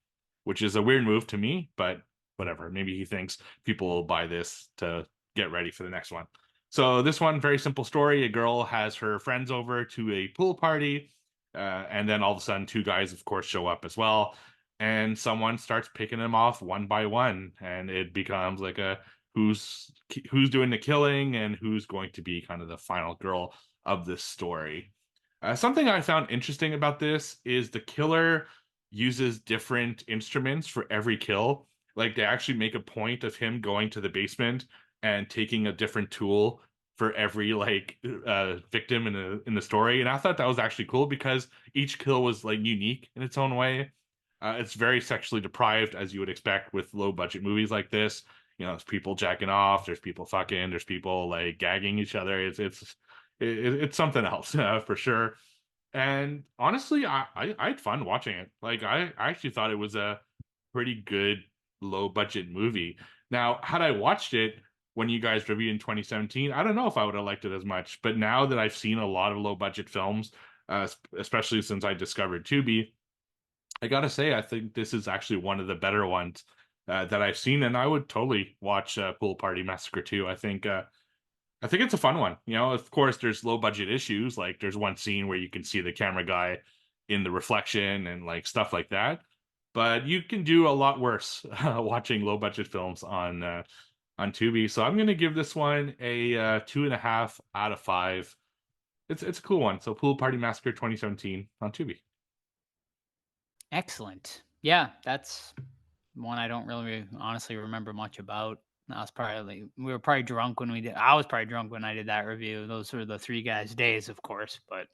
which is a weird move to me, but whatever. Maybe he thinks people will buy this to get ready for the next one. So this one, very simple story. A girl has her friends over to a pool party, and then all of a sudden, two guys, of course, show up as well, and someone starts picking them off one by one, and it becomes like a who's doing the killing and who's going to be kind of the final girl of this story. Something I found interesting about this is the killer uses different instruments for every kill. Like they actually make a point of him going to the basement and taking a different tool for every victim in the story. And I thought that was actually cool because each kill was like unique in its own way. It's very sexually deprived, as you would expect with low budget movies like this. You know, there's people jacking off, there's people fucking, there's people like gagging each other. It's something else for sure. And honestly, I had fun watching it. Like I actually thought it was a pretty good low budget movie. Now, had I watched it when you guys reviewed in 2017, I don't know if I would have liked it as much. But now that I've seen a lot of low budget films, especially since I discovered Tubi, I gotta say I think this is actually one of the better ones that I've seen, and I would totally watch Pool Party Massacre 2. I think it's a fun one. You know, of course, there's low budget issues. Like there's one scene where you can see the camera guy in the reflection and like stuff like that. But you can do a lot worse watching low budget films on Tubi. So I'm gonna give this one a 2.5 out of 5. It's a cool one. So Pool Party Massacre 2017 on Tubi. Excellent. Yeah, that's one I don't really honestly remember much about. We were probably drunk when we did. I was probably drunk when I did that review. Those were the three guys' days, of course. But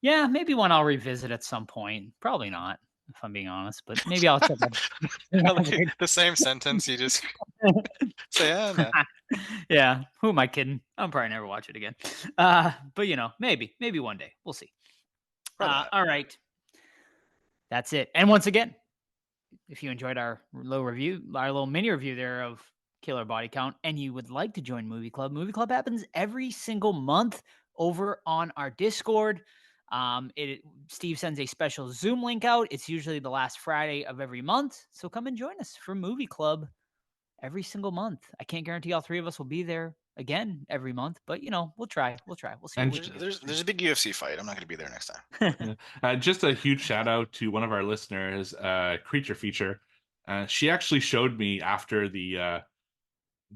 yeah, maybe one I'll revisit at some point. Probably not, if I'm being honest. But maybe I'll check out. The same sentence you just say, no. Yeah, who am I kidding? I'll probably never watch it again. But you know, maybe one day. We'll see. All right. That's it. And once again, if you enjoyed our little mini review there of Killer Body Count, and you would like to join Movie Club happens every single month over on our Discord. Steve sends a special Zoom link out. It's usually the last Friday of every month. So come and join us for Movie Club every single month. I can't guarantee all three of us will be there again every month, but you know, we'll try. We'll see. And there's a big UFC fight. I'm not going to be there next time. Just a huge shout out to one of our listeners, Creature Feature. She actually showed me after the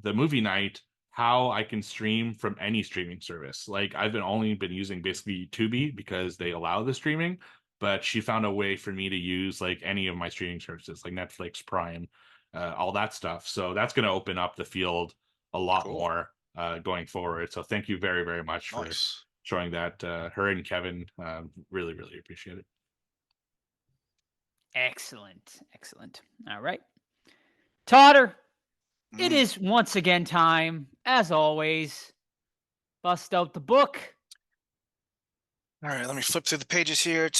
movie night how I can stream from any streaming service. Like I've only been using basically Tubi because they allow the streaming, but she found a way for me to use like any of my streaming services like Netflix, Prime, all that stuff. So that's going to open up the field a lot more going forward. So thank you very, very much for showing that. Her and Kevin really, really appreciate it. Excellent. All right. Totter, it is once again time, as always. Bust out the book. All right, let me flip through the pages here.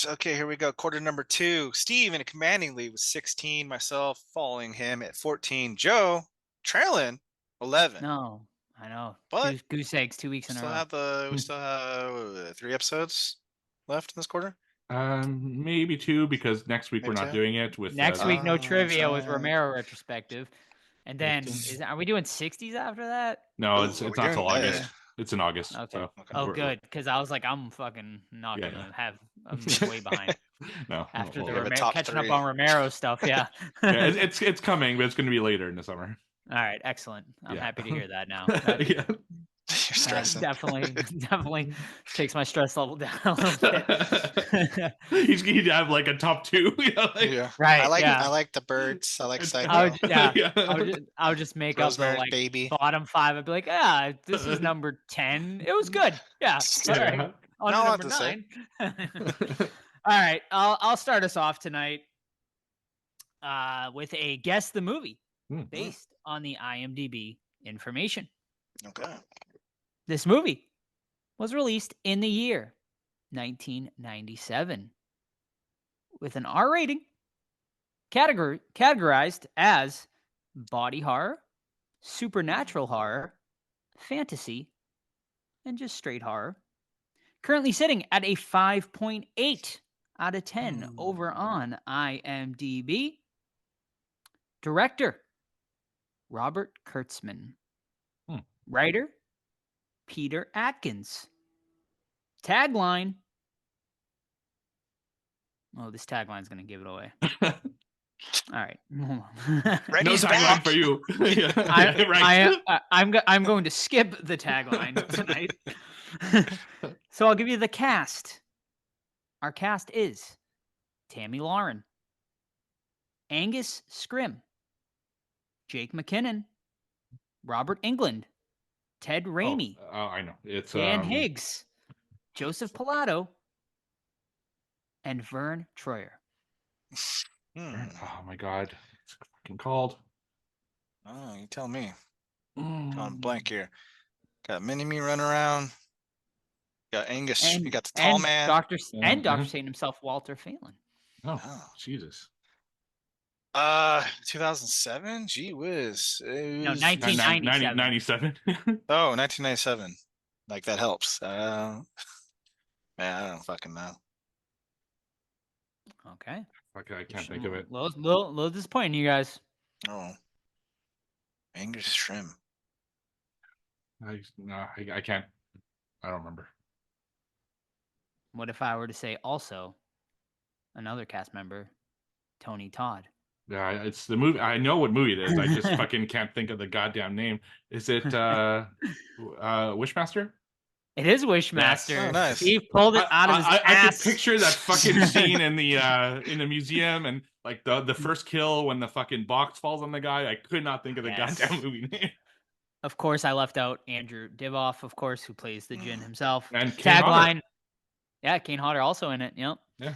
Okay, here we go. Quarter number 2. Steve in a commanding lead with 16. Myself following him at 14. Joe trailing 11. No, I know. But goose eggs 2 weeks in a row. We still have 3 episodes left in this quarter. Maybe 2 because next week we're not doing it with next week. No trivia with Romero retrospective, and then are we doing 60s after that? No, it's not till August. It's in August. Okay. So good, because I was like, I'm fucking not gonna have. I'm way behind. No, after the Romero, catching up on Romero stuff. Yeah. It's coming, but it's going to be later in the summer. All right, excellent. I'm happy to hear that now. Yeah. You're stressing. Definitely takes my stress level down a little bit. He'd have like a top 2. Yeah. Right. I like the birds. I like Psycho. I would just make up the like baby. bottom 5. I'd be like, this is number 10. It was good. Yeah. All right. On to number 9. All right. I'll start us off tonight with a guess the movie based on the IMDb information. Okay. This movie was released in the year 1997 with an R rating categorized as body horror, supernatural horror, fantasy, and just straight horror. Currently sitting at a 5.8 out of 10 over on IMDb. Director, Robert Kurtzman. Writer, Peter Atkins. Tagline. Oh, this tagline is going to give it away. All right. No Reggie's tagline back. for you. Yeah, right. I'm going to skip the tagline tonight. So I'll give you the cast. Our cast is Tammy Lauren, Angus Scrim, Jake McKinnon, Robert England, Ted Raimi, Oh, I know. It's Dan Higgs, Joseph Pilato, and Vern Troyer. Oh my god. It's fucking called. Oh, you tell me. Mm. Drawing a blank here. Got Mini-Me running around. Got Angus. And, you got the tall and man. Dr. Yeah, Dr. mhm. Satan himself, Walter Phelan. Oh, Oh. Jesus. 2007. Gee whiz. It No, was- 1997. 97. Oh, 1997. Like that helps. Man, I don't fucking know. Okay. Fuck, I can't think of it. Little disappointing, you guys. Oh, Angus Shrimp. I can't. I don't remember. What if I were to say also another cast member, Tony Todd? Yeah, it's the movie. I know what movie it is. I just fucking can't think of the goddamn name. Is it Wishmaster? It is Wishmaster. Oh, nice. He pulled it out of his I ass. could picture that fucking scene in the museum and like the first kill when the fucking box falls on the guy. I could not think of the Yes. goddamn movie name. Of course, I left out Andrew Divoff, of course, who plays the Djinn himself. And Kane Hodder. Tagline. Yeah, Kane Hodder also in it. Yep. Yeah.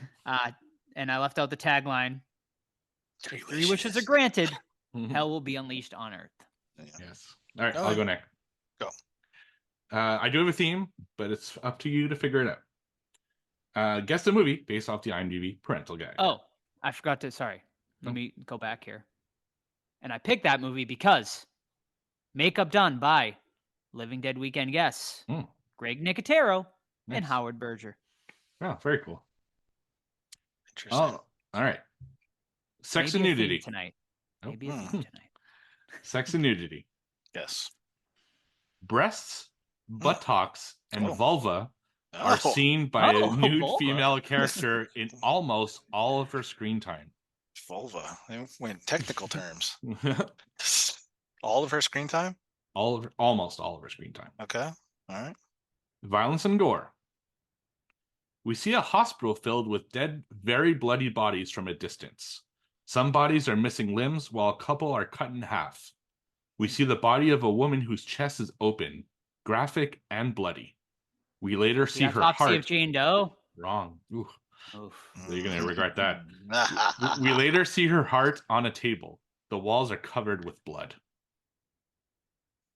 And I left out the tagline. If 3 wishes are granted, hell will be unleashed on Earth. Yes. All right, All I'll right. go next. Go. I do have a theme, but it's up to you to figure it out. Guess the movie based off the IMDb parental guide. Oh, I forgot to. Sorry. Let Oh. me go back here. And I picked that movie because makeup done by Living Dead Weekend guests Hmm. Greg Nicotero and Nice. Howard Berger. Oh, very cool. Interesting. Oh, all right. Sex and Maybe a theme nudity. tonight. Nope. Maybe a Hmm. theme tonight. Sex and nudity. Yes. Breasts, buttocks, and Oh. vulva are Oh, seen by Oh, a nude vulva. female character in almost all of her screen time. vulva. They went technical terms. All of her screen time. Almost all of her screen time. Okay. All right. Violence and gore. We see a hospital filled with dead, very bloody bodies from a distance. Some bodies are missing limbs, while a couple are cut in half. We see the body of a woman whose chest is open, graphic and bloody. We later see The her autopsy heart. of Jane Doe. Wrong. Ooh, Oof. you're gonna regret that. Mm. We later see her heart on a table. The walls are covered with blood.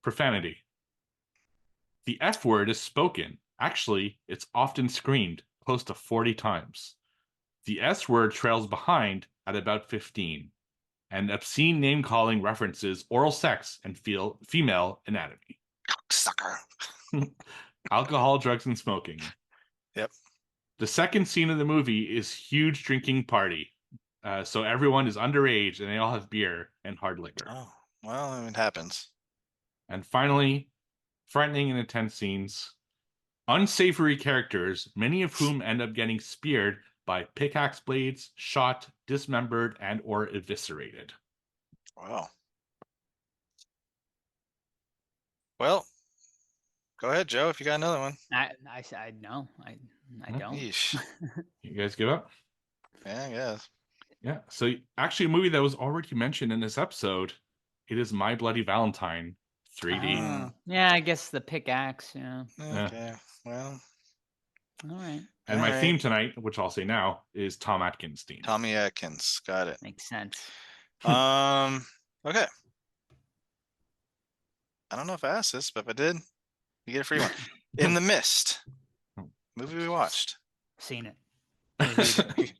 Profanity. The F word is spoken. Actually, it's often screamed close to 40 times. The S word trails behind at about 15. And obscene name calling references oral sex and female anatomy. Sucker. Alcohol, drugs, and smoking. Yep. The second scene of the movie is huge drinking party. So everyone is underage and they all have beer and hard liquor. Oh, well, it happens. And finally, frightening and intense scenes. Unsavory characters, many of whom end up getting speared by pickaxe blades, shot, dismembered, and or eviscerated. Wow. Well, go ahead, Joe, if you got another one. I no, I don't. Yeesh. You guys give up? Yeah, I guess. Yeah. So actually a movie that was already mentioned in this episode, it is My Bloody Valentine 3D. Oh, yeah, I guess the pickaxe. Yeah. Yeah. Okay. Well, All right. And my Alright. theme tonight, which I'll say now, is Tom Atkins' theme. Tommy Atkins. Got it. Makes sense. Okay. I don't know if I asked this, but if I did, you get a free one. In the Mist. Movie we watched. Seen it.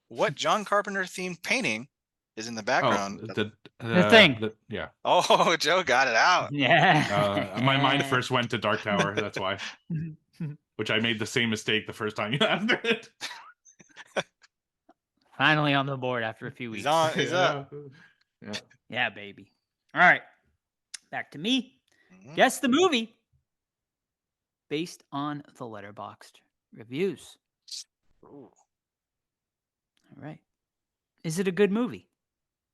What John Carpenter themed painting is in the Oh, background. The Thing. Yeah. Oh, Joe got it out. Yeah. My mind first went to Dark Tower. That's why. Which I made the same mistake the first time you asked it. Finally on the board after a few weeks. He's on. He's up. Yeah. Yeah, baby. All right. Back to me. Mhm. Guess the movie based on the Letterboxd reviews. Ooh. All right. Is it a good movie?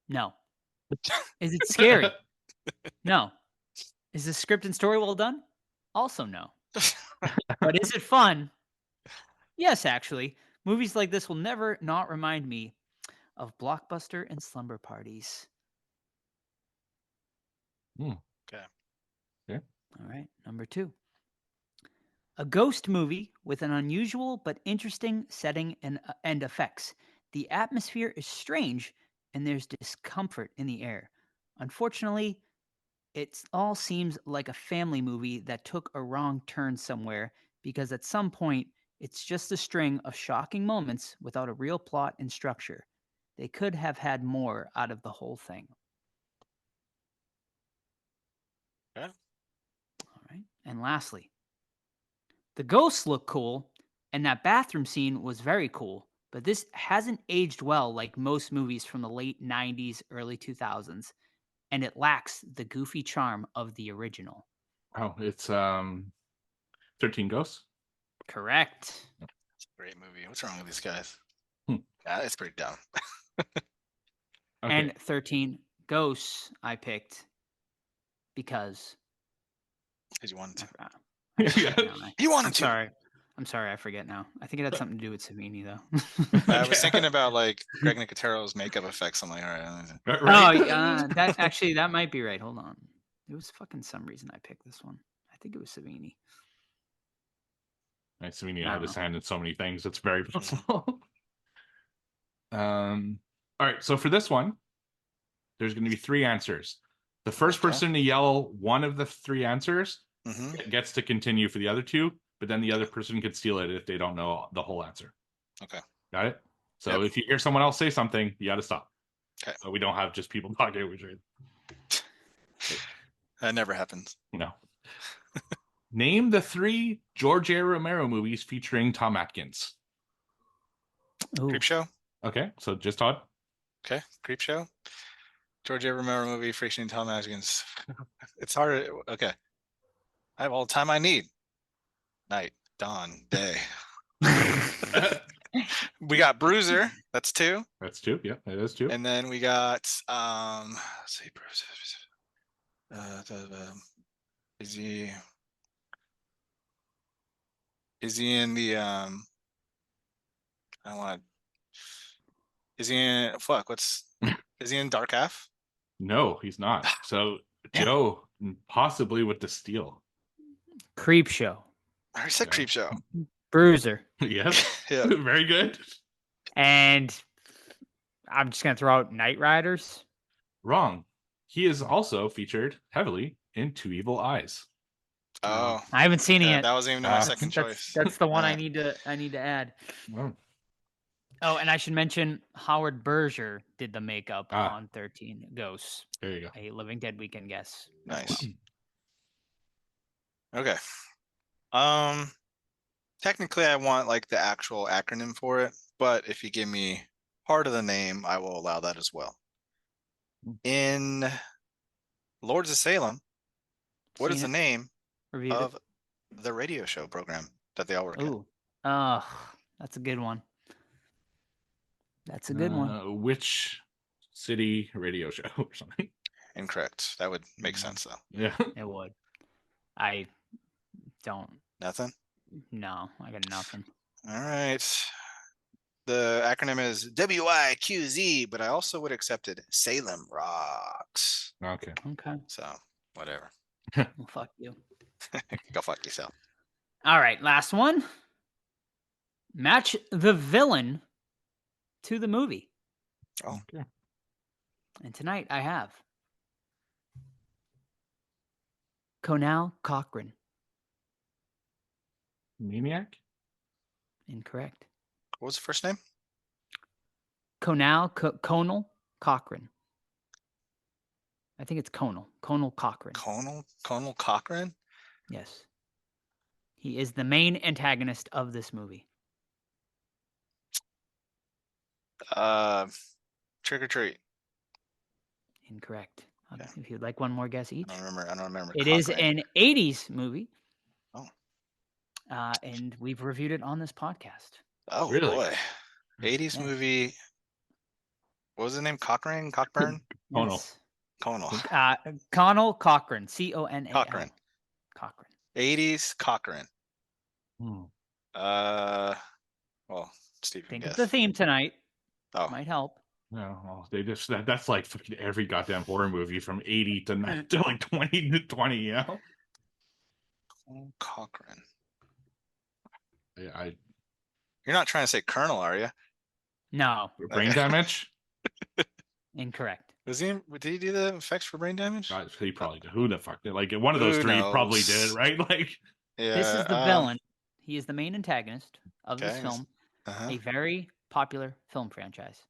No. Is it scary? No. Is the script and story well done? Also no. But is it fun? Yes, actually. Movies like this will never not remind me of Blockbuster and Slumber Parties. Okay. All right. Number 2. A ghost movie with an unusual but interesting setting and effects. The atmosphere is strange and there's discomfort in the air. Unfortunately, it all seems like a family movie that took a wrong turn somewhere because at some point it's just a string of shocking moments without a real plot and structure. They could have had more out of the whole thing. Okay. All right. And lastly, the ghosts look cool, and that bathroom scene was very cool, but this hasn't aged well like most movies from the late 90s, early 2000s, and it lacks the goofy charm of the original. Oh, it's 13 Ghosts. Correct. It's a great movie. What's wrong with these guys? Hmm. Yeah, it's pretty dumb. Okay. And 13 Ghosts I picked because Because you wanted to. Yeah. You wanted I'm to. sorry. I'm sorry, I forget now. I think it had something to do with Savini though. I was Yeah. thinking about like Greg Nicotero's makeup effects. I'm like, all right. Oh, Right? that might be right. Hold on. It was fucking some reason I picked this one. I think it was Savini. Nice Savini I had don't his know. hand in so many things. It's very possible. All right. So for this one, there's going to be 3 answers. The first Okay. person to yell one of the 3 answers Mm-hmm. gets to continue for the other 2, but then the other person could steal it if they don't know the whole answer. Okay. Got it? So Yep. if you hear someone else say something, you got to stop. Okay. So we don't have just people talking. That never happens. No. Name the 3 George A. Romero movies featuring Tom Atkins. Ooh. Creep Show. Okay, so just Todd. Okay. Creep Show. George A. Romero movie featuring Tom Atkins. It's hard. Okay. I have all the time I need. Night, dawn, day. We got Bruiser. That's 2. That's 2. Yeah, it is 2. And then we got let's see, Bruiser. Is he in the I want is he in is he in Dark Half? No, he's not. So Joe, possibly with the steal. Creep Show. I already said Yeah. Creep Show. Bruiser. Yes. Yeah. Very good. And I'm just gonna throw out Night Riders. Wrong. He is also featured heavily in 2 Evil Eyes. Oh, I haven't seen it yeah, yet. that wasn't even my Ah. second choice. That's the one I Yeah. need to add. Oh, Oh, and I should mention Howard Berger did the makeup Ah. on 13 Ghosts, there you go. a Living Dead weekend guess. as Nice. well. Okay. Technically I want like the actual acronym for it, but if you give me part of the name, I will allow that as well. In Lords of Salem, what is the Seen it, name reviewed of the radio show program that they all work it. in? Ooh, that's a good one. That's a good one. Which city radio show or something? Incorrect. That would make sense though. Yeah. It would. I don't. Nothing? No, I got nothing. All right. The acronym is WIQZ, but I also would have accepted Salem Rocks. Okay. Okay. So whatever. Well, fuck you. Go fuck yourself. All right, last one. Match the villain to the movie. Oh. Okay. And tonight I have Conal Cochran. Maniac? Incorrect. What was the first name? Conal Cochran. I think it's Conal Cochran. Conal Cochran? Yes. He is the main antagonist of this movie. Trick or Treat. Incorrect. Okay. If you'd like one more guess each. I don't remember. It is Cochran. an 80s movie. Oh. And we've reviewed it on this podcast. Oh, Really? boy. 80s Yeah. movie. What was his name? Cochran? Cockburn? Conal. Yes. Conal. Conal Cochran. C-O-N-A-L. Cochran. Cochran. 80s Cochran. Hmm. Well, Steve can Think guess. of the theme tonight. Oh, Might help. No, well, they just that's like fucking every goddamn horror movie from 80 to like 20 to 20, you know? Conal Cochran. I You're not trying to say Colonel, are you? No. brain damage? Incorrect. Did he do the effects for brain damage? God, he probably did. Who the fuck did? Like one of those Who three probably knows? did, right? Like Yeah. This is the villain. He is the main antagonist of this okay. film. Uh-huh. A very popular film franchise.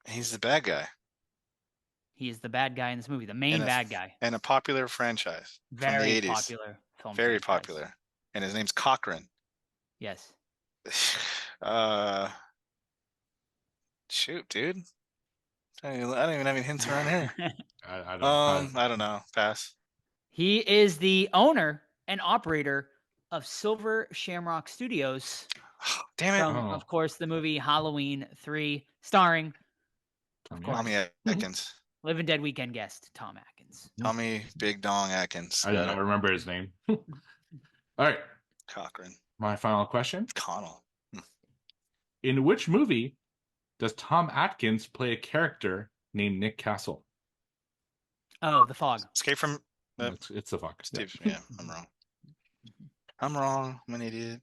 He's the bad guy He is the bad guy in this movie. The main And a- bad guy. and a popular franchise from the Very 80s. popular film Very franchise. popular. And his name's Cochran. Yes. Shoot, dude. I don't even have any hints around here. I don't I don't know. Pass. He is the owner and operator of Silver Shamrock Studios Damn it. from, Oh. of course, the movie Halloween 3, starring Tommy course. Tommy Atkins. Living Dead weekend guest Tom Atkins. Tommy Big Dong Atkins. I don't remember his name. All right, Cochran. my final question. Connell. In which movie does Tom Atkins play a character named Nick Castle? Oh, The Fog. Escape from It's the fuck. Steve. Yeah, I'm wrong. I'm wrong. I'm an idiot.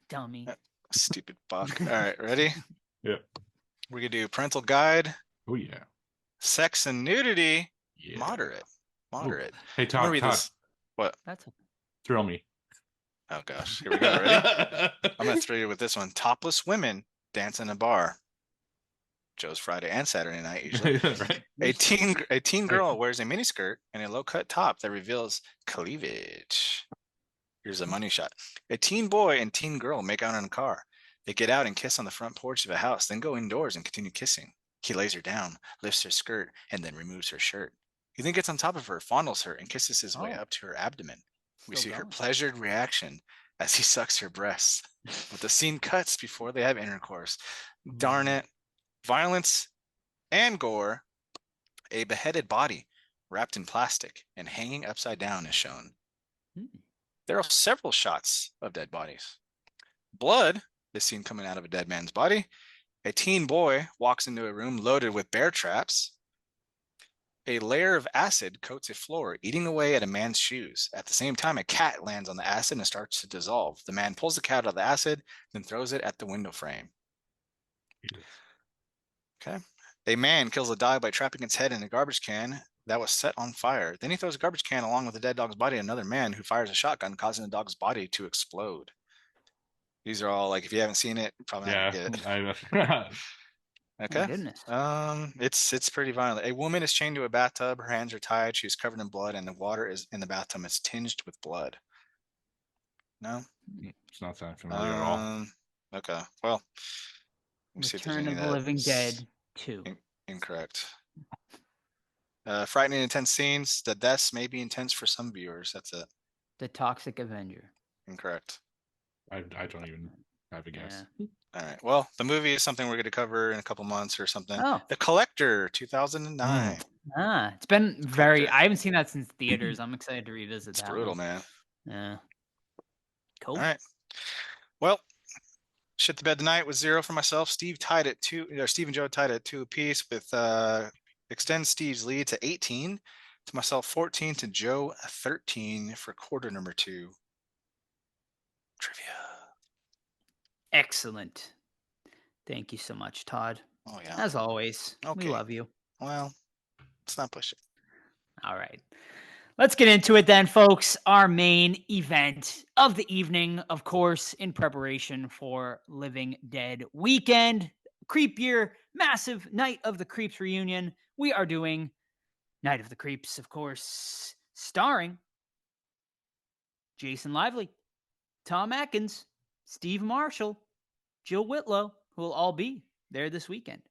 Dummy. Stupid fuck. All right, ready? Yep. We're gonna do parental guide, Oh yeah. sex and nudity, Yeah. Moderate. Hey I'm gonna Todd, read Todd, this. What? That's thrill me. Oh gosh. Here we go. Ready? I'm gonna throw you with this one. Topless women dance in a bar. Joe's Friday and Saturday night usually. Right? A teen girl wears a miniskirt and a low-cut top that reveals cleavage. Here's a money shot. A teen boy and teen girl make out in a car. They get out and kiss on the front porch of a house, then go indoors and continue kissing. He lays her down, lifts her skirt, and then removes her shirt. He then gets on top of her, fondles her, and kisses his way Oh. up to her abdomen. We Still see her going. pleasured reaction as he sucks her breasts. But the scene cuts before they have intercourse. Darn it. Violence and gore. A beheaded body wrapped in plastic and hanging upside down is shown. Hmm. There are several shots of dead bodies. Blood is seen coming out of a dead man's body. A teen boy walks into a room loaded with bear traps. A layer of acid coats a floor, eating away at a man's shoes. At the same time, a cat lands on the acid and starts to dissolve. The man pulls the cat out of the acid, then throws it at the window frame. Okay. A man kills a dog by trapping its head in a garbage can that was set on fire. Then he throws a garbage can along with the dead dog's body at another man who fires a shotgun, causing the dog's body to explode. These are all like, if you haven't seen it, you probably not Yeah. gonna get it. I, My Okay. goodness. It's pretty violent. A woman is chained to a bathtub. Her hands are tied. She's covered in blood, and the water is in the bathtub is tinged with blood. No. it's not that familiar at all. Okay. Well, let me see if there's Return any of the Living that's Dead 2. Incorrect. Frightening intense scenes. The deaths may be intense for some viewers. That's it. The Toxic Avenger. Incorrect. I don't even have a guess. All right. Well, the movie is something we're going to cover in a couple months or something. Oh. The Collector, 2009. It's been very. Collector. I haven't seen that since theaters. I'm excited to revisit It's that. brutal, one. man. Yeah. Cool. All right. Well, shit the bed tonight was 0 for myself. Steve and Joe tied at 2 apiece with extend Steve's lead to 18, to myself 14, to Joe 13 for quarter number 2. Trivia. Excellent. Thank you so much, Todd. Oh yeah. As always, Okay. we love you. Well, let's not push it. All right. Let's get into it then, folks. Our main event of the evening, of course, in preparation for Living Dead weekend. creepier, massive Night of the Creeps reunion. We are doing Night of the Creeps, of course, starring Jason Lively, Tom Atkins, Steve Marshall, Jill Whitlow, who will all be there this weekend.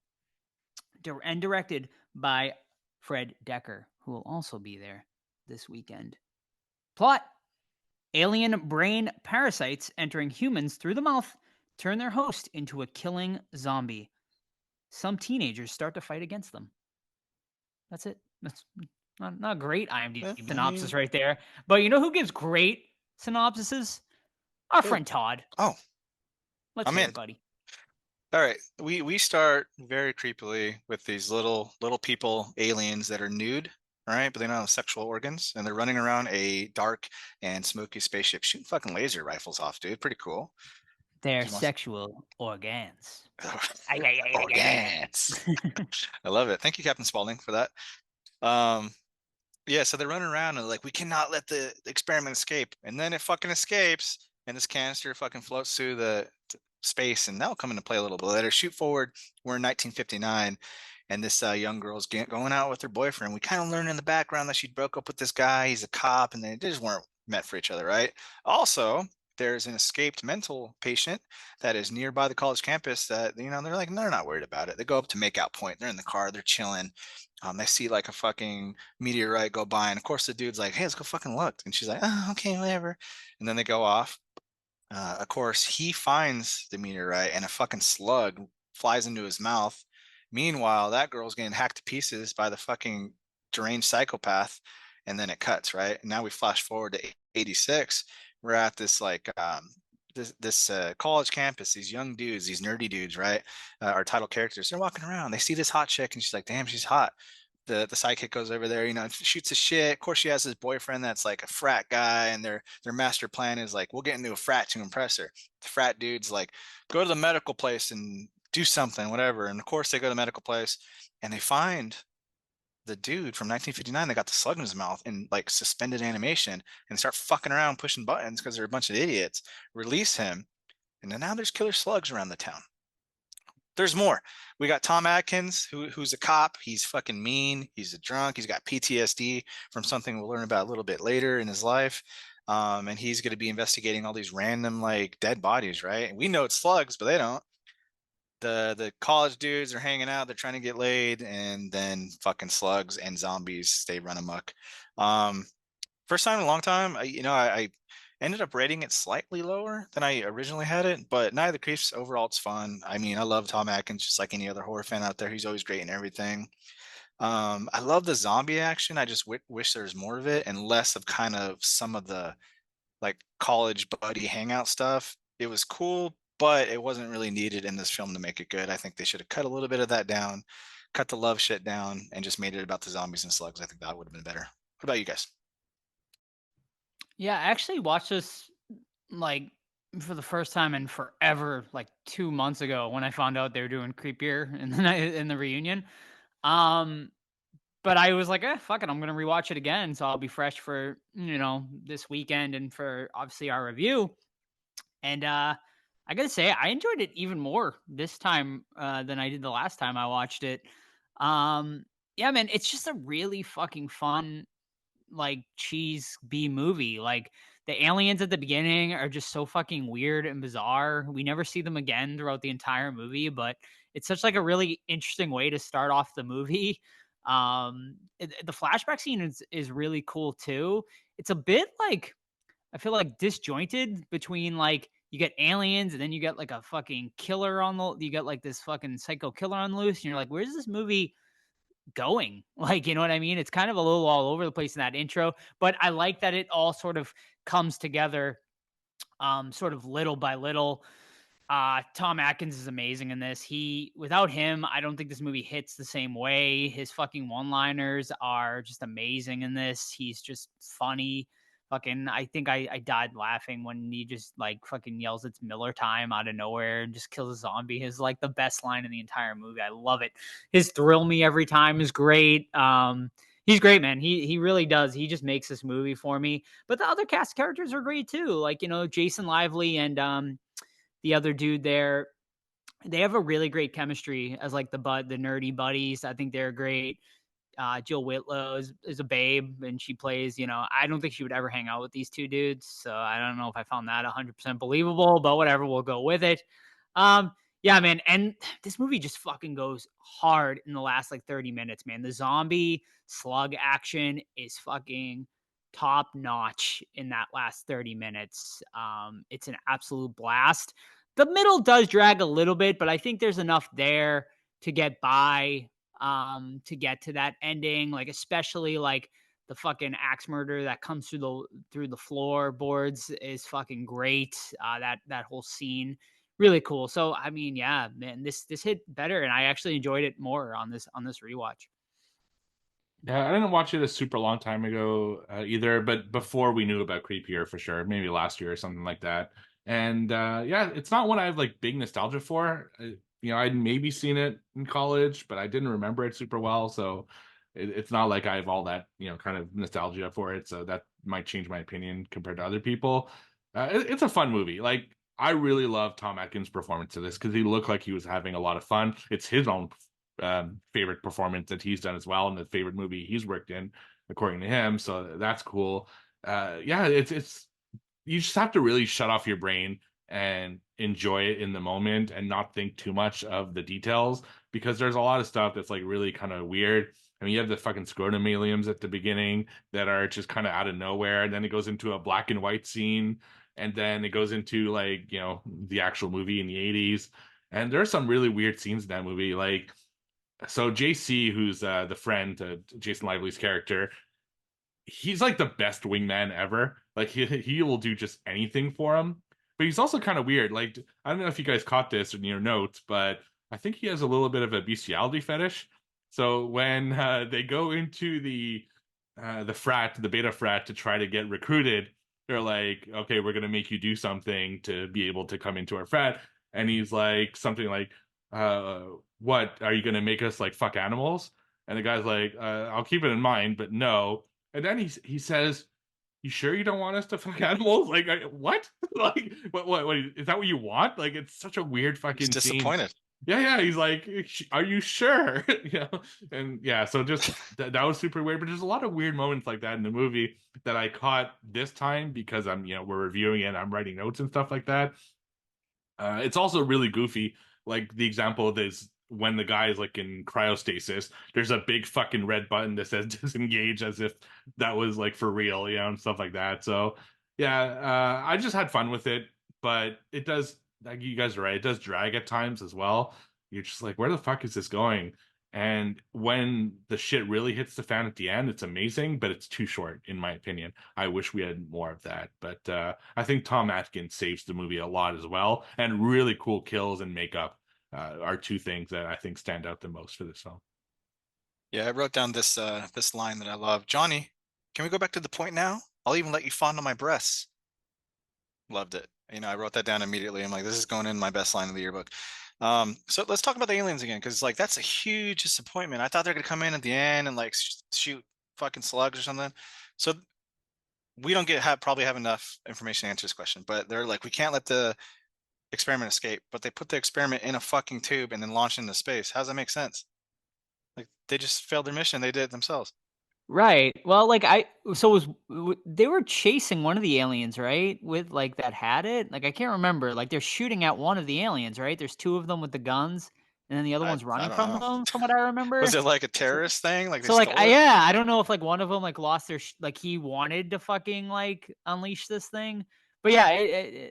And directed by Fred Decker, who will also be there this weekend. Plot: alien brain parasites entering humans through the mouth turn their host into a killing zombie. Some teenagers start to fight against them. That's it. That's not a great IMDb synopsis right there. But you know who gives great synopsises? Our friend Todd. Oh, Let's I'm hear in. it, buddy. All right, we start very creepily with these little people, aliens that are nude, all right, but they don't have sexual organs, and they're running around a dark and smoky spaceship shooting fucking laser rifles off, dude. Pretty cool. Their He wants- sexual organs. Organs. I love it. Thank you, Captain Spaulding, for that. Yeah, so they're running around and they're like, we cannot let the experiment escape, and then it fucking escapes, and this canister fucking floats through the space, and that'll come into play a little bit later. Shoot forward, we're in 1959, and this young girl's going out with her boyfriend. We kind of learn in the background that she broke up with this guy. He's a cop, and they just weren't meant for each other, right? Also, there's an escaped mental patient that is nearby the college campus that, they're like, they're not worried about it. They go up to Makeout Point. They're in the car. They're chilling. They see like a fucking meteorite go by. And of course the dude's like, hey, let's go fucking look. And she's like, oh, okay, whatever. And then they go off. Of course, he finds the meteorite and a fucking slug flies into his mouth. Meanwhile, that girl's getting hacked to pieces by the fucking deranged psychopath. And then it cuts, right? And now we flash forward to 86. We're at this like this college campus, these young dudes, these nerdy dudes, right? Our title characters, they're walking around. They see this hot chick and she's like, damn, she's hot. The sidekick goes over there, shoots a shit. Of course, she has this boyfriend that's like a frat guy, and their master plan is like, we'll get into a frat to impress her. The frat dude's like, go to the medical place and do something, whatever. And of course, they go to the medical place and they find the dude from 1959 that got the slug in his mouth in like suspended animation, and start fucking around pushing buttons because they're a bunch of idiots. Release him, and then now there's killer slugs around the town. There's more. We got Tom Atkins, who's a cop. He's fucking mean. He's a drunk. He's got PTSD from something we'll learn about a little bit later in his life. And he's going to be investigating all these random like dead bodies, right? And we know it's slugs, but they don't. The college dudes are hanging out. They're trying to get laid, and then fucking slugs and zombies, they run amok. First time in a long time. I ended up rating it slightly lower than I originally had it, but Night of the Creeps overall, it's fun. I mean, I love Tom Atkins just like any other horror fan out there. He's always great in everything. I love the zombie action. I just wish there was more of it and less of kind of some of the like college buddy hangout stuff. It was cool, but it wasn't really needed in this film to make it good. I think they should have cut a little bit of that down, cut the love shit down, and just made it about the zombies and slugs. I think that would have been better. What about you guys? Yeah, I actually watched this like for the first time in forever, like 2 months ago when I found out they were doing Creepier in the reunion. But I was like, fuck it, I'm gonna rewatch it again, so I'll be fresh for this weekend and for obviously our review. And I gotta say, I enjoyed it even more this time than I did the last time I watched it. Yeah, man, it's just a really fucking fun like cheese B movie. Like the aliens at the beginning are just so fucking weird and bizarre. We never see them again throughout the entire movie, but it's such like a really interesting way to start off the movie. The flashback scene is really cool too. It's a bit like, I feel like disjointed between like you get aliens and then you get like a fucking killer you got like this fucking psycho killer on loose, and you're like, where's this movie going? Like, you know what I mean? It's kind of a little all over the place in that intro, but I like that it all sort of comes together sort of little by little. Tom Atkins is amazing in this. Without him, I don't think this movie hits the same way. His fucking one-liners are just amazing in this. He's just funny. Fucking, I think I died laughing when he just like fucking yells, "It's Miller time" out of nowhere and just kills a zombie. His like the best line in the entire movie. I love it. His thrill me every time is great. He's great, man. He really does. He just makes this movie for me. But the other cast characters are great too. Like, Jason Lively and the other dude there, they have a really great chemistry as like the nerdy buddies. I think they're great. Jill Whitlow is a babe, and she plays, I don't think she would ever hang out with these two dudes. So I don't know if I found that 100% believable, but whatever, we'll go with it. Yeah, man. And this movie just fucking goes hard in the last like 30 minutes, man. The zombie slug action is fucking top notch in that last 30 minutes. It's an absolute blast. The middle does drag a little bit, but I think there's enough there to get by, to get to that ending, like especially like the fucking axe murder that comes through the floorboards is fucking great. That whole scene, really cool. So I mean, yeah, man, this hit better, and I actually enjoyed it more on this rewatch. Yeah, I didn't watch it a super long time ago either, but before we knew about Creepier for sure, maybe last year or something like that. And yeah, it's not one I have like big nostalgia for. I'd maybe seen it in college, but I didn't remember it super well. So it's not like I have all that, kind of nostalgia for it. So that might change my opinion compared to other people. It's a fun movie. Like, I really love Tom Atkins' performance of this because he looked like he was having a lot of fun. It's his own favorite performance that he's done as well, and the favorite movie he's worked in, according to him. So that's cool. Yeah, it's you just have to really shut off your brain and enjoy it in the moment and not think too much of the details, because there's a lot of stuff that's like really kind of weird. I mean, you have the fucking scrotum aliens at the beginning that are just kind of out of nowhere, and then it goes into a black and white scene, and then it goes into like, the actual movie in the 80s. And there are some really weird scenes in that movie. Like, so JC, who's the friend to Jason Lively's character, he's like the best wingman ever. Like, he will do just anything for him. But he's also kind of weird. Like, I don't know if you guys caught this in your notes, but I think he has a little bit of a bestiality fetish. So when they go into the beta frat, to try to get recruited, they're like, okay, we're gonna make you do something to be able to come into our frat. And he's like, something like, what are you gonna make us like fuck animals? And the guy's like, I'll keep it in mind, but no. And then he says, you sure you don't want us to fuck animals? Like, what? Like, what is that what you want? Like, it's such a weird He's fucking scene. disappointed. Yeah, he's like, are you sure? And yeah, so just that was super weird. But there's a lot of weird moments like that in the movie that I caught this time because we're reviewing it and I'm writing notes and stuff like that. It's also really goofy. Like, the example is when the guy is like in cryostasis, there's a big fucking red button that says disengage, as if that was like for real, and stuff like that. So yeah, I just had fun with it, but it does, like you guys are right, it does drag at times as well. You're just like, where the fuck is this going? And when the shit really hits the fan at the end, it's amazing, but it's too short, in my opinion. I wish we had more of that. But I think Tom Atkins saves the movie a lot as well. And really cool kills and makeup are two things that I think stand out the most for this film. Yeah, I wrote down this this line that I love. Johnny, can we go back to the point now? I'll even let you fondle my breasts. Loved it. I wrote that down immediately. I'm like, this is going in my best line of the yearbook. So let's talk about the aliens again, because like that's a huge disappointment. I thought they're gonna come in at the end and like shoot fucking slugs or something. So we don't probably have enough information to answer this question, but they're like, we can't let the experiment escape, but they put the experiment in a fucking tube and then launch into space. How does that make sense? Like, they just failed their mission. They did it themselves. Right. Well, like they were chasing one of the aliens, right? With like that had it. Like I can't remember. Like they're shooting at one of the aliens, right? There's two of them with the guns, and then the other one's I running don't from know. them, from what I remember. Was it like a terrorist thing? Like they So like stole it? yeah, I don't know if like one of them like lost their like he wanted to fucking like unleash this thing, but yeah,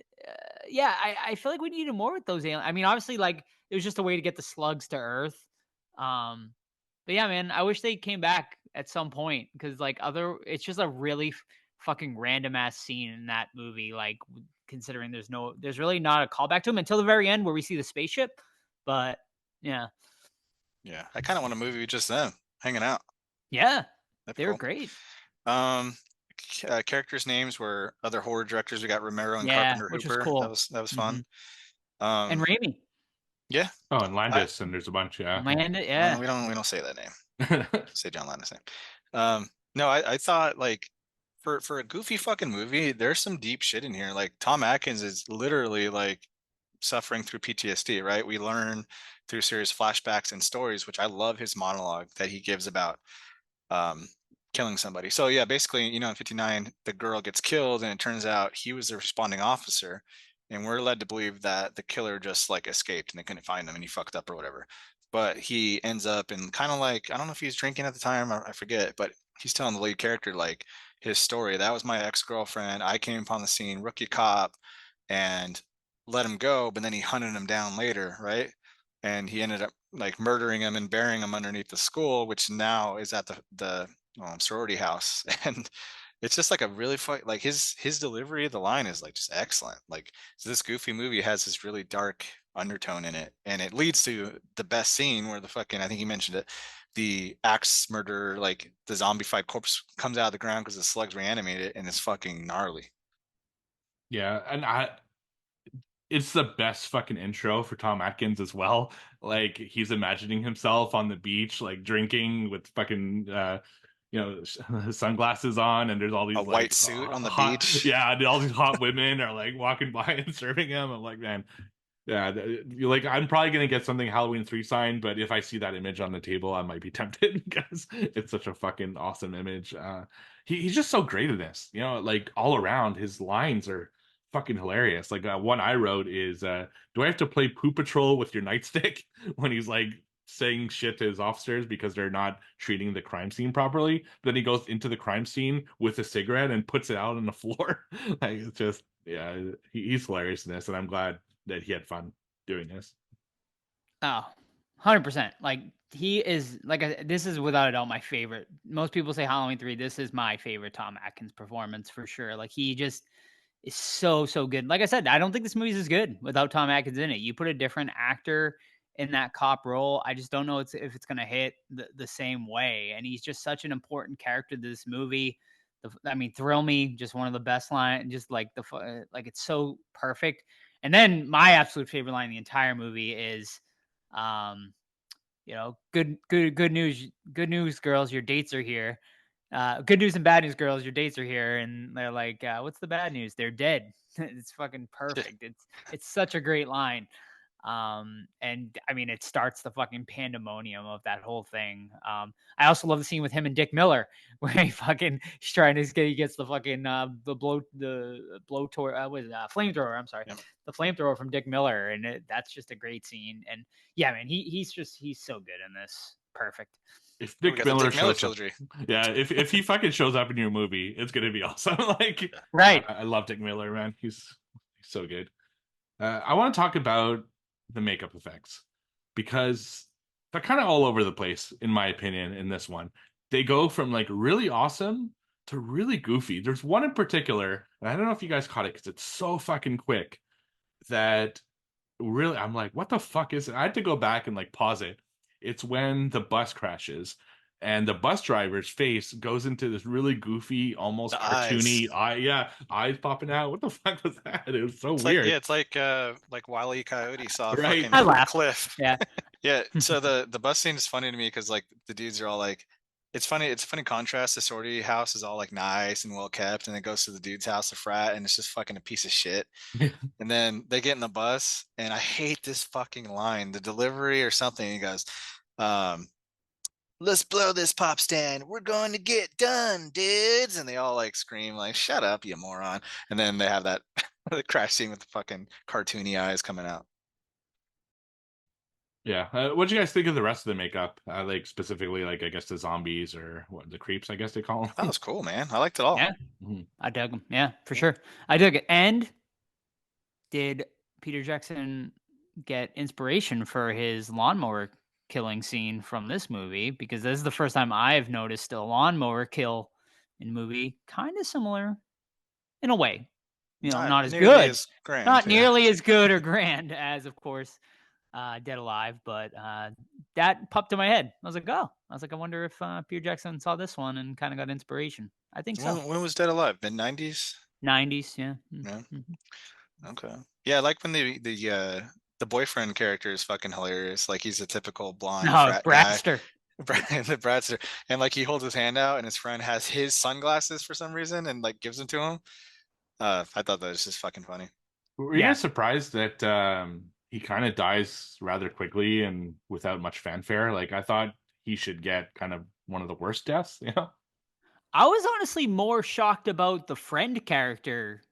yeah, I feel like we needed more with those aliens. I mean, obviously, like it was just a way to get the slugs to Earth. But yeah, man, I wish they came back at some point because like it's just a really fucking random ass scene in that movie. Like considering there's really not a callback to him until the very end where we see the spaceship. But yeah, Yeah, I kind of want a movie with just them hanging out. yeah, That'd be they were cool. great. Characters' names were other horror directors. We got Romero and Yeah, Carpenter which was Hooper. cool. That was fun. And Raimi. Yeah. Oh, and Landis, and there's a bunch, yeah. Landis, yeah. We don't say that name. Say John Landis' name. No, I thought like for a goofy fucking movie, there's some deep shit in here. Like Tom Atkins is literally like suffering through PTSD, right? We learn through serious flashbacks and stories, which I love his monologue that he gives about um, killing somebody. So yeah, basically, in 59, the girl gets killed, and it turns out he was the responding officer, and we're led to believe that the killer just like escaped and they couldn't find him and he fucked up or whatever. But he ends up in kind of like, I don't know if he's drinking at the time, I forget, but he's telling the lead character like his story. That was my ex-girlfriend. I came upon the scene, rookie cop, and let him go, but then he hunted him down later, right? And he ended up like murdering him and burying him underneath the school, which now is at the sorority house. And it's just like a really fun, like his delivery of the line is like just excellent. Like, so this goofy movie has this really dark undertone in it, and it leads to the best scene where the fucking, I think you mentioned it, the axe murder, like the zombified corpse comes out of the ground because the slugs reanimate it, and it's fucking gnarly. Yeah, and it's the best fucking intro for Tom Atkins as well. Like he's imagining himself on the beach, like drinking with fucking sunglasses on, and there's all these A like white suit on the hot, beach. yeah, and all these hot women are like walking by and serving him. I'm like, man, yeah, you're like, I'm probably gonna get something Halloween 3 signed, but if I see that image on the table, I might be tempted because it's such a fucking awesome image. He's just so great at this, like all around. His lines are fucking hilarious. Like one I wrote is, "Do I have to play Poo Patrol with your nightstick?" when he's like saying shit to his officers because they're not treating the crime scene properly. But then he goes into the crime scene with a cigarette and puts it out on the floor. Like it's just, yeah, he's hilarious in this, and I'm glad that he had fun doing this. Oh, 100%. Like he is like this is without a doubt my favorite. Most people say Halloween 3. This is my favorite Tom Atkins performance for sure. Like he just is so good. Like I said, I don't think this movie's as good without Tom Atkins in it. You put a different actor in that cop role, I just don't know if it's going to hit the same way. And he's just such an important character to this movie. I mean, Thrill Me, just one of the best lines, just like like it's so perfect. And then my absolute favorite line in the entire movie is, good news, girls, your dates are here. Good news and bad news, girls, your dates are here. And they're like, what's the bad news? They're dead. It's fucking perfect. It's such a great line. And I mean, it starts the fucking pandemonium of that whole thing. I also love the scene with him and Dick Miller where he's trying to he gets the fucking flamethrower. I'm sorry, Yep. the flamethrower from Dick Miller, and that's just a great scene. And yeah, man, he's so good in this. Perfect. If We Dick got the Miller Dick Miller shows up, trilogy. yeah, if he fucking shows up in your movie, it's gonna be awesome. Like, Right. I love Dick Miller, man. He's so good. I want to talk about the makeup effects because they're kind of all over the place, in my opinion. In this one, they go from like really awesome to really goofy. There's one in particular, and I don't know if you guys caught it because it's so fucking quick that really I'm like, what the fuck is it? I had to go back and like pause it. It's when the bus crashes and the bus driver's face goes into this really goofy, almost The cartoony eyes. eyes popping out. What the fuck was that? It was so It's weird. it's like Wile E. Coyote saw a Right. fucking I laughed. cliff. Yeah. Yeah. So the bus scene is funny to me because like the dudes are all like, it's funny. It's a funny contrast. The sorority house is all like nice and well kept, and it goes to the dude's house, the frat, and it's just fucking a piece of shit. And then they get in the bus, and I hate this fucking line, the delivery or something. He goes, let's blow this pop stand. We're going to get done, dudes. And they all like scream, like, shut up, you moron. And then they have that the crash scene with the fucking cartoony eyes coming out. Yeah. What do you guys think of the rest of the makeup? Like specifically, like I guess the zombies or what the creeps, I guess they call them. That was cool, man. I liked it all. Yeah. Mhm. I dug him. Yeah, for sure. I dug it. And did Peter Jackson get inspiration for his lawnmower killing scene from this movie? Because this is the first time I've noticed a lawnmower kill in a movie kind of similar in a way. Not as nearly good. as grand, Not yeah. nearly as good or grand as, of course, Dead Alive, but that popped in my head. I was like, I wonder if Peter Jackson saw this one and kind of got inspiration. I think so. When was Dead Alive? Mid-90s? 90s, yeah. Yeah. Mhm. Okay. Yeah, I like when the boyfriend character is fucking hilarious. Like he's a typical blonde No, frat guy. Bradster. The Bradster. And like he holds his hand out and his friend has his sunglasses for some reason and like gives them to him. I thought that was just fucking funny. Were you Yeah. guys surprised that he kind of dies rather quickly and without much fanfare? Like I thought he should get kind of one of the worst deaths, you know? I was honestly more shocked about the friend character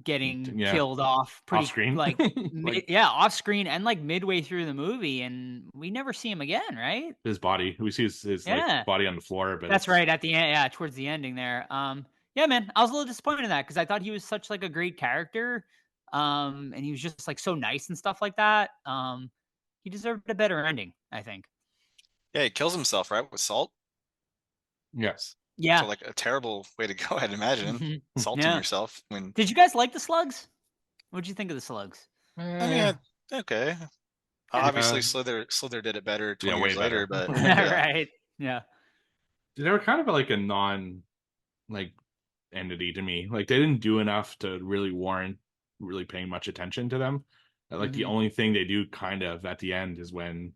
getting Yeah, killed off off pretty screen. like Like yeah, off screen and like midway through the movie, and we never see him again, right? his body. We see his like Yeah. body on the floor, but That's it's right, at the end, yeah, towards the ending there. Yeah, man, I was a little disappointed in that because I thought he was such like a great character. And he was just like so nice and stuff like that. He deserved a better ending, I think. Yeah, he kills himself, right? With salt. yes. Yeah. So like a terrible way to go, I'd imagine. Mhm. Salting Yeah. yourself when Did you guys like the slugs? What'd you think of the slugs? I mean, okay. Obviously, Yeah. Slither did it better 20 way years later, better. but yeah. Right. Yeah. They were kind of like a non like entity to me. Like they didn't do enough to really warrant really paying much attention to them. Like the Mhm. only thing they do kind of at the end is when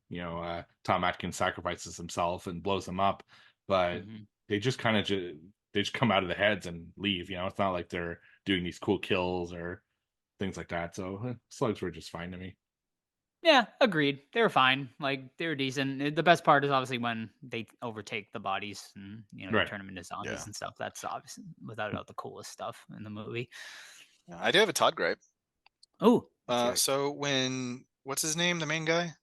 Tom Atkins sacrifices himself and blows them up, but Mhm. they just kind of they just come out of the heads and leave. It's not like they're doing these cool kills or things like that. So slugs were just fine to me. Yeah, agreed. They were fine. Like they were decent. The best part is obviously when they overtake the bodies and you Right. turn them into zombies Yeah. and stuff. That's obviously without a doubt the coolest stuff in the movie. I do have a Todd gripe. Oh, let's hear it. So when what's his name, the main guy?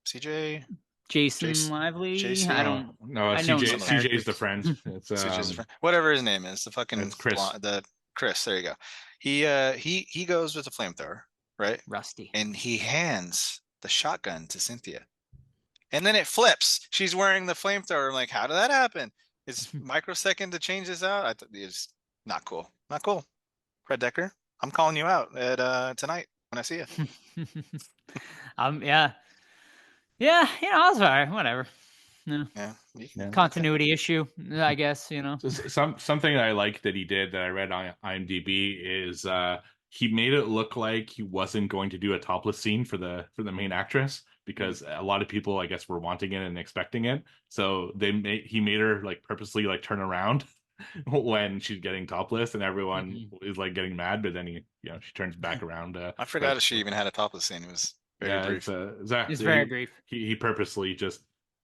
CJ? Jason Jason- Lively. JC? I don't. No, I know no CJ's the characters. friend. It's CJ's the friend. Whatever his name is, the fucking It's Chris. the Chris. There you go. He goes with a flamethrower, right? Rusty. And he hands the shotgun to Cynthia. And then it flips. She's wearing the flamethrower. I'm like, how did that happen? It's microsecond to change this out. I thought it's not cool. Not cool. Fred Decker, I'm calling you out at tonight when I see you. Yeah. Yeah, I was alright. Whatever. No. Yeah. Continuity issue, I guess, So something that I like that he did that I read on IMDb is he made it look like he wasn't going to do a topless scene for the main actress because a lot of people I guess were wanting it and expecting it. So he made her like purposely like turn around when she's getting topless and everyone is like getting mad, but then she turns back around. I forgot if she even had a topless scene. It was very brief. It's very brief. He purposely just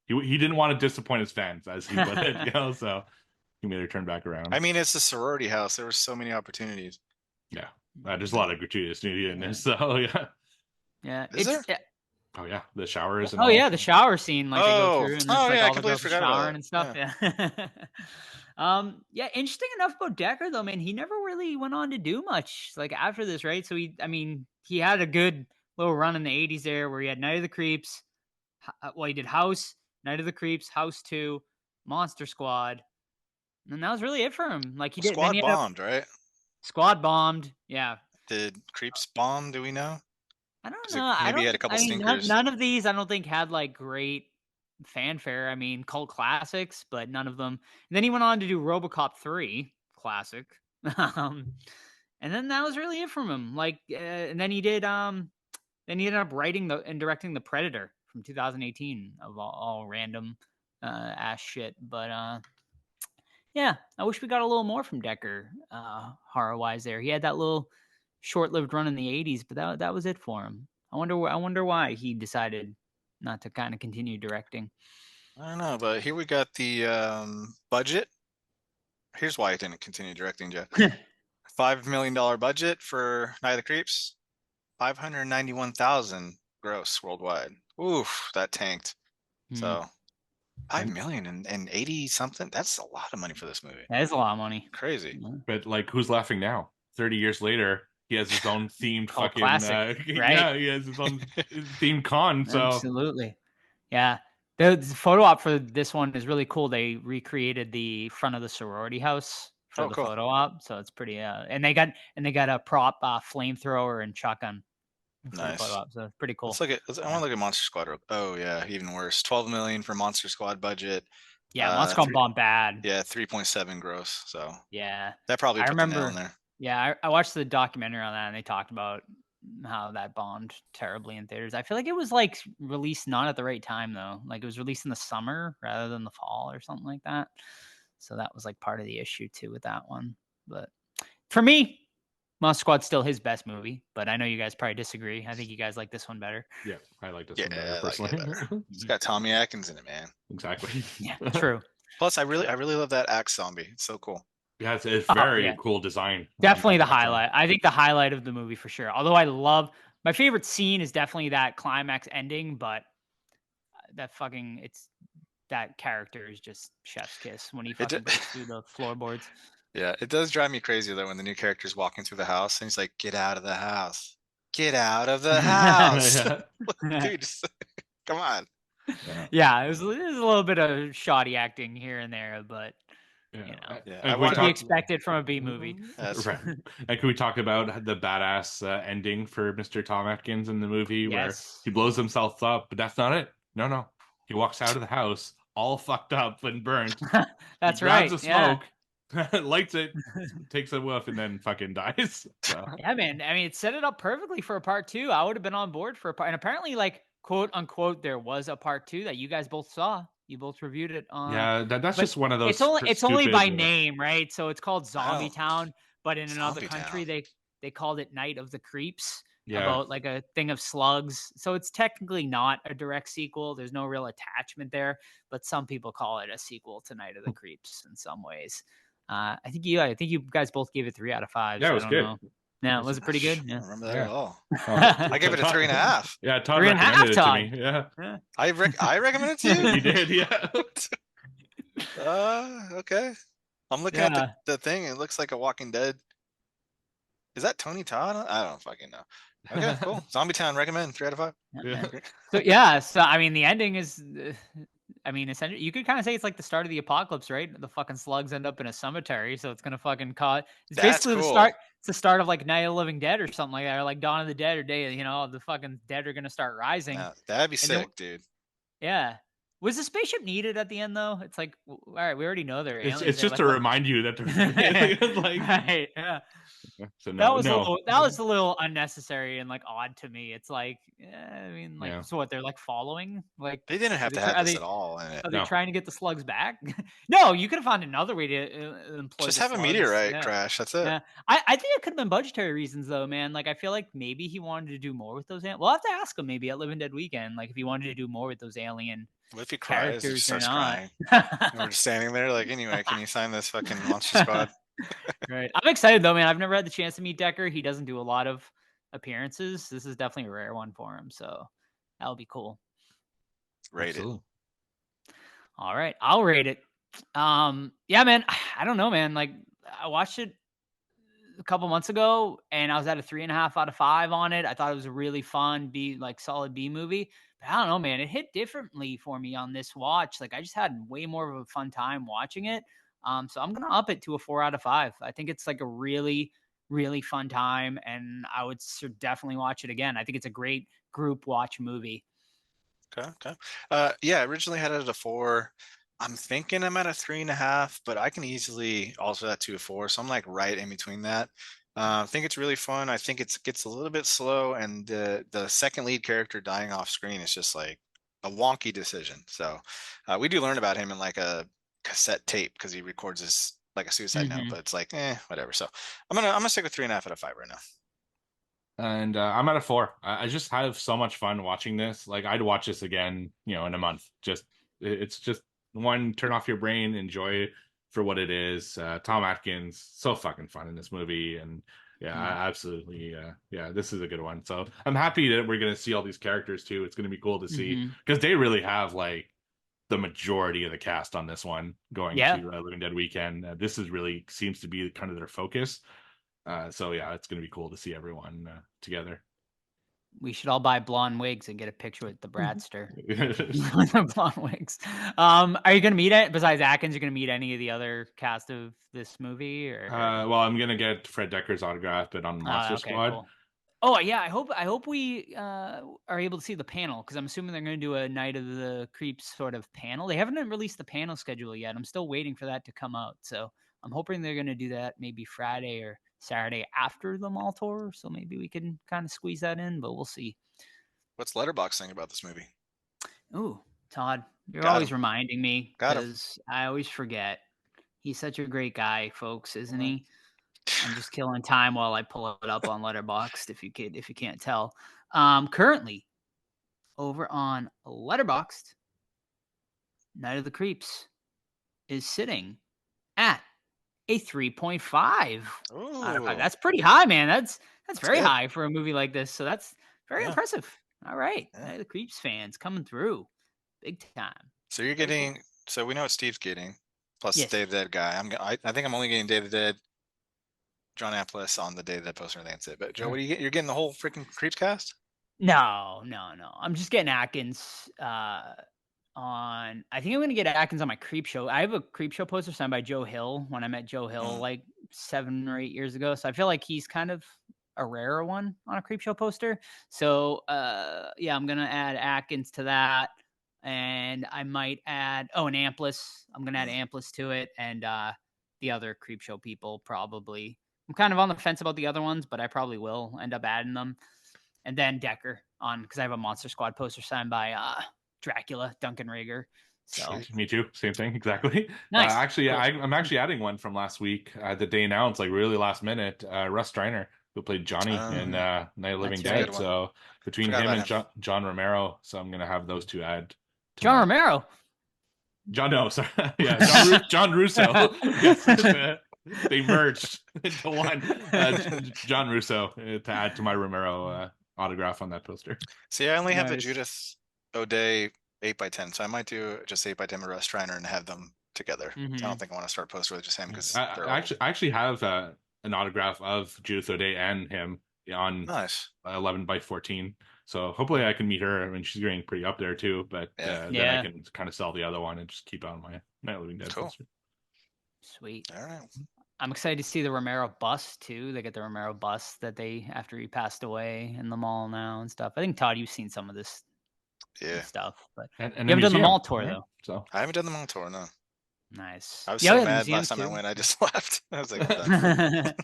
he didn't want to disappoint his fans, as he put it, so he made her turn back around. I mean, it's a sorority house. There were so many opportunities. Yeah, there's a lot of gratuitous nudity in this, so yeah. Yeah. Is there? Oh yeah, the showers. And Oh all. yeah, the shower scene, like they go through and there's, like yeah, I all the completely girls forgot about showering that. and stuff. Yeah. Yeah. Interesting enough about Decker though, man. He never really went on to do much like after this, right? So he had a good little run in the '80s there, where he had Night of the Creeps. Well, he did House, Night of the Creeps, House 2, Monster Squad, and that was really it for him. Like he did. Squad bombed, right? Squad bombed. Yeah. Did Creeps bomb? Do we know? I don't 'Cause know. maybe he had a couple stinkers. None of these I don't think had like great fanfare. I mean, cult classics, but none of them. And then he went on to do RoboCop 3, classic. And then that was really it from him. Like, and then he did. Then he ended up writing and directing The Predator from 2018 of all random ass shit. But yeah, I wish we got a little more from Decker horror wise. There, he had that little short-lived run in the '80s, but that was it for him. I wonder why he decided not to kind of continue directing. I don't know, but here we got the budget. Here's why I didn't continue directing, Jeff. $5 million budget for Night of the Creeps, 591,000 gross worldwide. Oof, that tanked. So 5 million and 80 something. That's a lot of money for this movie. That is a lot of money. Crazy. But like, who's laughing now? 30 years later, he has his own themed Cult fucking classic, right? Yeah, he has his own themed con. So Absolutely, yeah. The photo op for this one is really cool. They recreated the front of the sorority house for the cool. photo op, so it's pretty. And they got a prop flamethrower and shotgun. For Nice. the photo op, so it's pretty cool. I want to look at Monster Squad. Oh yeah, even worse. 12 million for Monster Squad budget. Yeah, Monster Squad bombed bad. Yeah, 3.7 gross. So yeah, that probably I put remember. the nail in there. Yeah, I watched the documentary on that, and they talked about how that bombed terribly in theaters. I feel like it was like released not at the right time though. Like it was released in the summer rather than the fall or something like that. So that was like part of the issue too with that one. But for me, Monster Squad's still his best movie, but I know you guys probably disagree. I think you guys like this one better. Yeah, I like this Yeah, one better I like it personally. better. It's got Tommy Atkins in it, man. Exactly. Yeah, true. Plus, I really love that axe zombie. It's so cool. Yeah, it's Oh, very yeah. cool design. on Definitely the that action. highlight. I think the highlight of the movie for sure. Although I love my favorite scene is definitely that climax ending, but that character is just chef's kiss when he It fucking d- breaks through the floorboards. Yeah, it does drive me crazy though when the new character's walking through the house and he's like, "Get out of the house! Get out of the house!" Dude, just, come on. Yeah, it was a little bit of shoddy acting here and there, but Yeah. you know, Yeah, And I we want- to be talk- expected from a B movie. That's Right. And can we talk about the badass ending for Mr. Tom Atkins in the movie where Yes. he blows himself up, but that's not it. No. He walks out of the house all fucked up and burnt. That's he right. grabs a Yeah. smoke, lights it, takes a whiff, and then fucking dies. So, Yeah, man. I mean, it set it up perfectly for a part 2. I would have been on board for a part. And apparently, like, quote unquote, there was a part 2 that you guys both saw. You both reviewed it on. yeah, that's but just one of those. it's only by stupid, name, right? So it's called Zombie Oh, Town, but in another Zombie country Town. they called it Night of the Creeps. Yeah. About like a thing of slugs. So it's technically not a direct sequel. There's no real attachment there, but some people call it a sequel to Night of the Creeps in some ways. I think you guys both gave it 3 out of 5. Yeah, it so was I good. don't know. Yeah, was it pretty good? I Yeah. don't remember that Yeah. at all. Oh, I gave it a 3.5. Yeah, Todd 3.5, recommended it to Todd. me. Yeah, Yeah. I recommend it to you. he did. Yeah. Okay. I'm looking at Yeah. the thing. It looks like a Walking Dead. Is that Tony Todd? I don't fucking know. Okay, cool. Zombie Town, recommend 3 out of 5. Yeah. So yeah, so I mean, the ending is, I mean, essentially, you could kind of say it's like the start of the apocalypse, right? The fucking slugs end up in a cemetery, so it's gonna fucking cause. It's That's basically the cool. start. It's the start of like Night of the Living Dead or something like that, or like Dawn of the Dead or Day. You know, the fucking dead are gonna start rising. Yeah, that'd be And then- sick, dude. Yeah. Was the spaceship needed at the end though? It's like, all right, we already know they're aliens. It's They're just like, to what- remind you that they're like. right, yeah. So That no, was no. that was a little unnecessary and like odd to me. It's like, I mean, like, Yeah. so what? They're like following, like, They didn't have Are to they- have are this they- at all in it. are they No. trying to get the slugs back? No, you could have found another way to employ. Just the have a slugs. meteorite Yeah. crash. That's it. Yeah. I think it could have been budgetary reasons though, man. Like, I feel like maybe he wanted to do more with those. We'll have to ask him maybe at Living Dead Weekend, like if he wanted to do more with those alien What if he cries? He characters just or starts not. crying. And we're just standing there like, anyway, can you sign this fucking Monster Squad? Right. I'm excited though, man. I've never had the chance to meet Decker. He doesn't do a lot of appearances. This is definitely a rare one for him, so that'll be cool. Rated. Absolutely. All right, I'll rate it. Yeah, man. I don't know, man. Like, I watched it a couple months ago, and I was at a 3.5 out of 5 on it. I thought it was a really fun solid B movie. But I don't know, man. It hit differently for me on this watch. Like, I just had way more of a fun time watching it. So I'm gonna up it to a 4 out of 5. I think it's like a really, really fun time, and I would definitely watch it again. I think it's a great group watch movie. Okay. Yeah, I originally had it at a 4. I'm thinking I'm at a 3.5, but I can easily also that to a 4. So I'm like right in between that. I think it's really fun. I think it gets a little bit slow, and the second lead character dying off screen is just like a wonky decision. So we do learn about him in like a cassette tape because he records this like a suicide note, Mhm. but it's like whatever. So I'm gonna stick with 3.5 out of 5 right now. And I'm at a 4. I just have so much fun watching this. Like, I'd watch this again, in a month. It's just one, turn off your brain, enjoy for what it is. Tom Atkins, so fucking fun in this movie, and yeah, absolutely, yeah, this is a good one. So I'm happy that we're gonna see all these characters too. It's gonna be cool to see Mhm. because they really have like the majority of the cast on this one going Yeah. to Living Dead Weekend. This is really seems to be kind of their focus. So yeah, it's gonna be cool to see everyone together. We should all buy blonde wigs and get a picture with the Bradster. Yeah, With the blonde wigs. Are you gonna meet it besides Atkins? You're gonna meet any of the other cast of this movie, or? well, I'm gonna get Fred Decker's autograph, but on Monster Squad. Cool. Oh yeah, I hope we are able to see the panel because I'm assuming they're going to do a Night of the Creeps sort of panel. They haven't released the panel schedule yet. I'm still waiting for that to come out. So I'm hoping they're going to do that maybe Friday or Saturday after the mall tour. So maybe we can kind of squeeze that in, but we'll see. What's Letterboxd think about this movie? Ooh, Todd, you're Got always him. reminding me Got him. because I always forget. He's such a great guy, folks, isn't he? I'm just killing time while I pull it up on Letterboxd. If you can't tell, currently over on Letterboxd, Night of the Creeps is sitting at a 3.5 out of 5. Ooh, That's pretty high, man. That's very good. high for a movie like this. So that's very Yeah. impressive. All right, Yeah. Night of the Creeps fans coming through big time. So you're Very cool. getting. So we know what Steve's getting, plus Yes. Day of the Dead guy. I think I'm only getting Day of the Dead. John Amplis on the Day of the Dead poster, and that's it. But Joe, what do you get? You're getting the whole freaking Creeps cast. No. I'm just getting Atkins on. I think I'm gonna get Atkins on my Creep Show. I have a Creep Show poster signed by Joe Hill when I met Joe Hill like 7 or 8 years ago. So I feel like he's kind of a rarer one on a Creep Show poster. So yeah, I'm gonna add Atkins to that. And I might add an Amplis. I'm gonna add Amplis to it, and the other Creep Show people probably. I'm kind of on the fence about the other ones, but I probably will end up adding them. And then Decker on because I have a Monster Squad poster signed by Dracula, Duncan Rager. So Me too. Same thing. Exactly. Nice. Actually, Cool. I'm actually adding one from last week that they announced like really last minute. Russ Streiner, who played Johnny in Night of the Living That's right. Dead. Good one. So between Forgot him about and John Romero, so I'm gonna have those two add. to John my- Romero. No, sorry. Yeah, John Russo. Yes, they merged into one. John Russo to add to my Romero autograph on that poster. See, I only have the Nice. Judith O'Day 8x10, so I might do just 8x10 with Russ Streiner and have them together. I Mhm. don't think I want to start a poster with just him because I actually have an autograph of Judith O'Day and him on nice. 11x14. So hopefully I can meet her. I mean, she's getting pretty up there too. But Yeah. then Yeah. I can kind of sell the other one and just keep on my Night of the Living Dead Cool. poster. Sweet. All right. I'm excited to see the Romero bust too. They get the Romero bust that they after he passed away in the mall now and stuff. I think Todd, you've seen some of this Yeah. stuff, but And you haven't done the mall tour right? though. So I haven't done the mall tour, no. Nice. I was Yeah, so the mad museum last time I too. went, I just left. I was like, I'm done.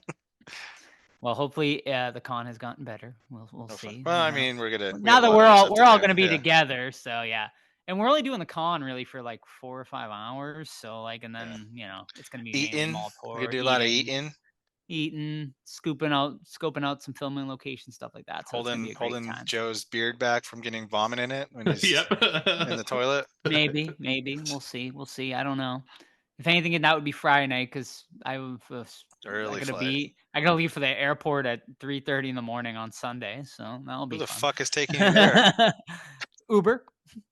Well, hopefully the con has gotten better. We'll No fun. see. Well, I you know. mean, we now have that a lot we're of all stuff we're all do. going to be Yeah. together, so yeah. And we're only doing the con really for like 4 or 5 hours, so like, and then it's going to be mainly Eating. mall tour. We could do a lot of eating. Scoping out some filming location stuff like that. So it's gonna be a great Holding time. Joe's beard back from getting vomit in it when he's yep. in the toilet. Maybe we'll see. I don't know. If anything, that would be Friday night because I Early flight. I gotta leave for the airport at 3:30 in the morning on Sunday, so that'll be Who the fun. fuck is taking you there? Uber.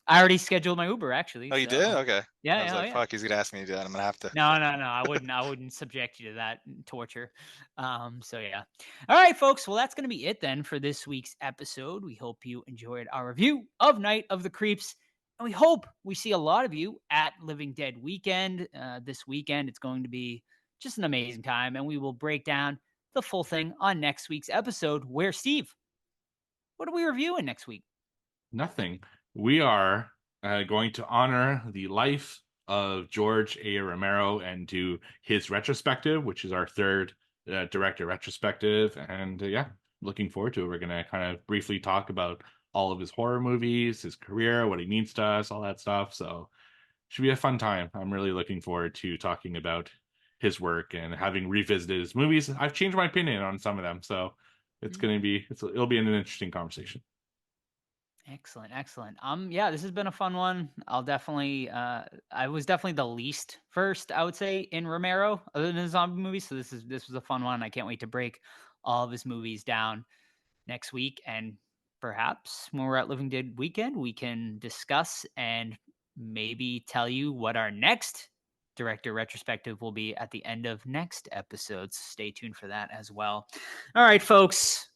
I already scheduled my Uber actually. Oh, you so- did? Okay. Yeah, I was yeah, like, yeah. fuck, he's gonna ask me to do that. I'm gonna have to. No. I wouldn't subject you to that torture. So yeah. All right, folks. Well, that's gonna be it then for this week's episode. We hope you enjoyed our review of Night of the Creeps. And we hope we see a lot of you at Living Dead Weekend this weekend. It's going to be just an amazing time. And we will break down the full thing on next week's episode where, Steve, what are we reviewing next week? Nothing. We are going to honor the life of George A. Romero and do his retrospective, which is our third director retrospective. And looking forward to it. We're going to kind of briefly talk about all of his horror movies, his career, what he means to us, all that stuff. So should be a fun time. I'm really looking forward to talking about his work and having revisited his movies. I've changed my opinion on some of them. So it'll be an interesting conversation. Excellent. Yeah, this has been a fun one. I'll definitely I was definitely the least first, I would say, in Romero, other than the zombie movies. So this was a fun one. I can't wait to break all of his movies down next week. And perhaps when we're at Living Dead Weekend, we can discuss and maybe tell you what our next director retrospective will be at the end of next episode. So stay tuned for that as well. All right, folks.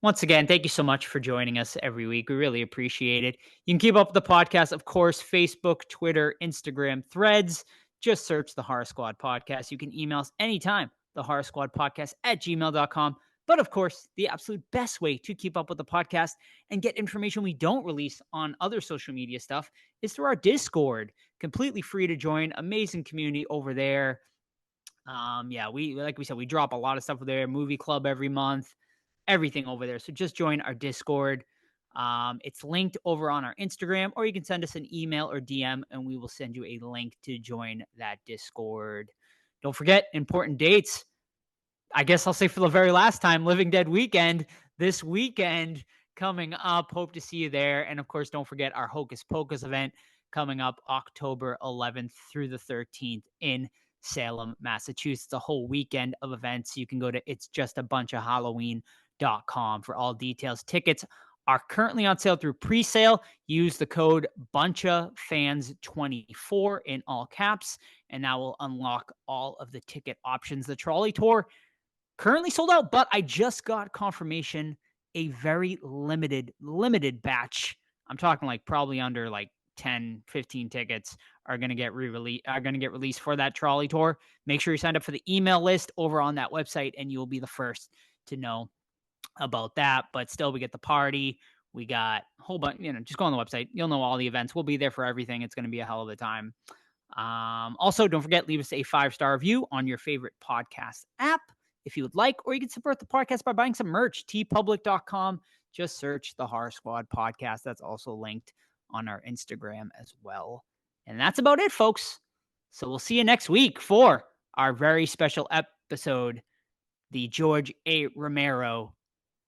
Once again, thank you so much for joining us every week. We really appreciate it. You can keep up with the podcast, of course, Facebook, Twitter, Instagram, Threads. Just search the Horror Squad Podcast. You can email us anytime, thehorrorsquadpodcast@gmail.com. But of course, the absolute best way to keep up with the podcast and get information we don't release on other social media stuff is through our Discord. Completely free to join. Amazing community over there. We drop a lot of stuff over there. Movie club every month. Everything over there. So just join our Discord. It's linked over on our Instagram, or you can send us an email or DM and we will send you a link to join that Discord. Don't forget, important dates. I guess I'll say for the very last time, Living Dead Weekend this weekend coming up. Hope to see you there. And of course, don't forget our Hocus Pocus event coming up October 11th through the 13th in Salem, Massachusetts. A whole weekend of events. You can go to itsjustabunchofhalloween.com for all details. Tickets are currently on sale through pre-sale. Use the code BunchaFans24 in all caps, and that will unlock all of the ticket options. The trolley tour currently sold out, but I just got confirmation a very limited batch. I'm talking like probably under like 10, 15 tickets are going to get released for that trolley tour. Make sure you sign up for the email list over on that website, and you'll be the first to know about that. But still, we get the party. We got a whole bunch, just go on the website. You'll know all the events. We'll be there for everything. It's going to be a hell of a time. Also, don't forget, leave us a 5-star review on your favorite podcast app if you would like, or you can support the podcast by buying some merch. tpublic.com. Just search the Horror Squad podcast. That's also linked on our Instagram as well. And that's about it, folks. So we'll see you next week for our very special episode, the George A. Romero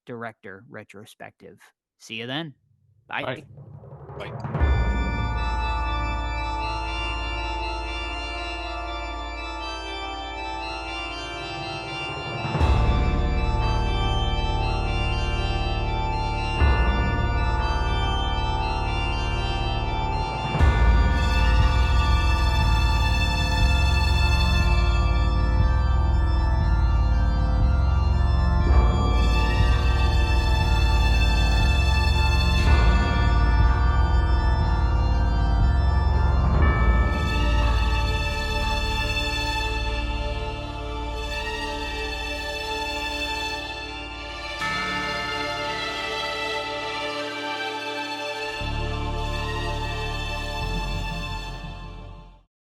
director retrospective. See you then. Bye. Bye. Like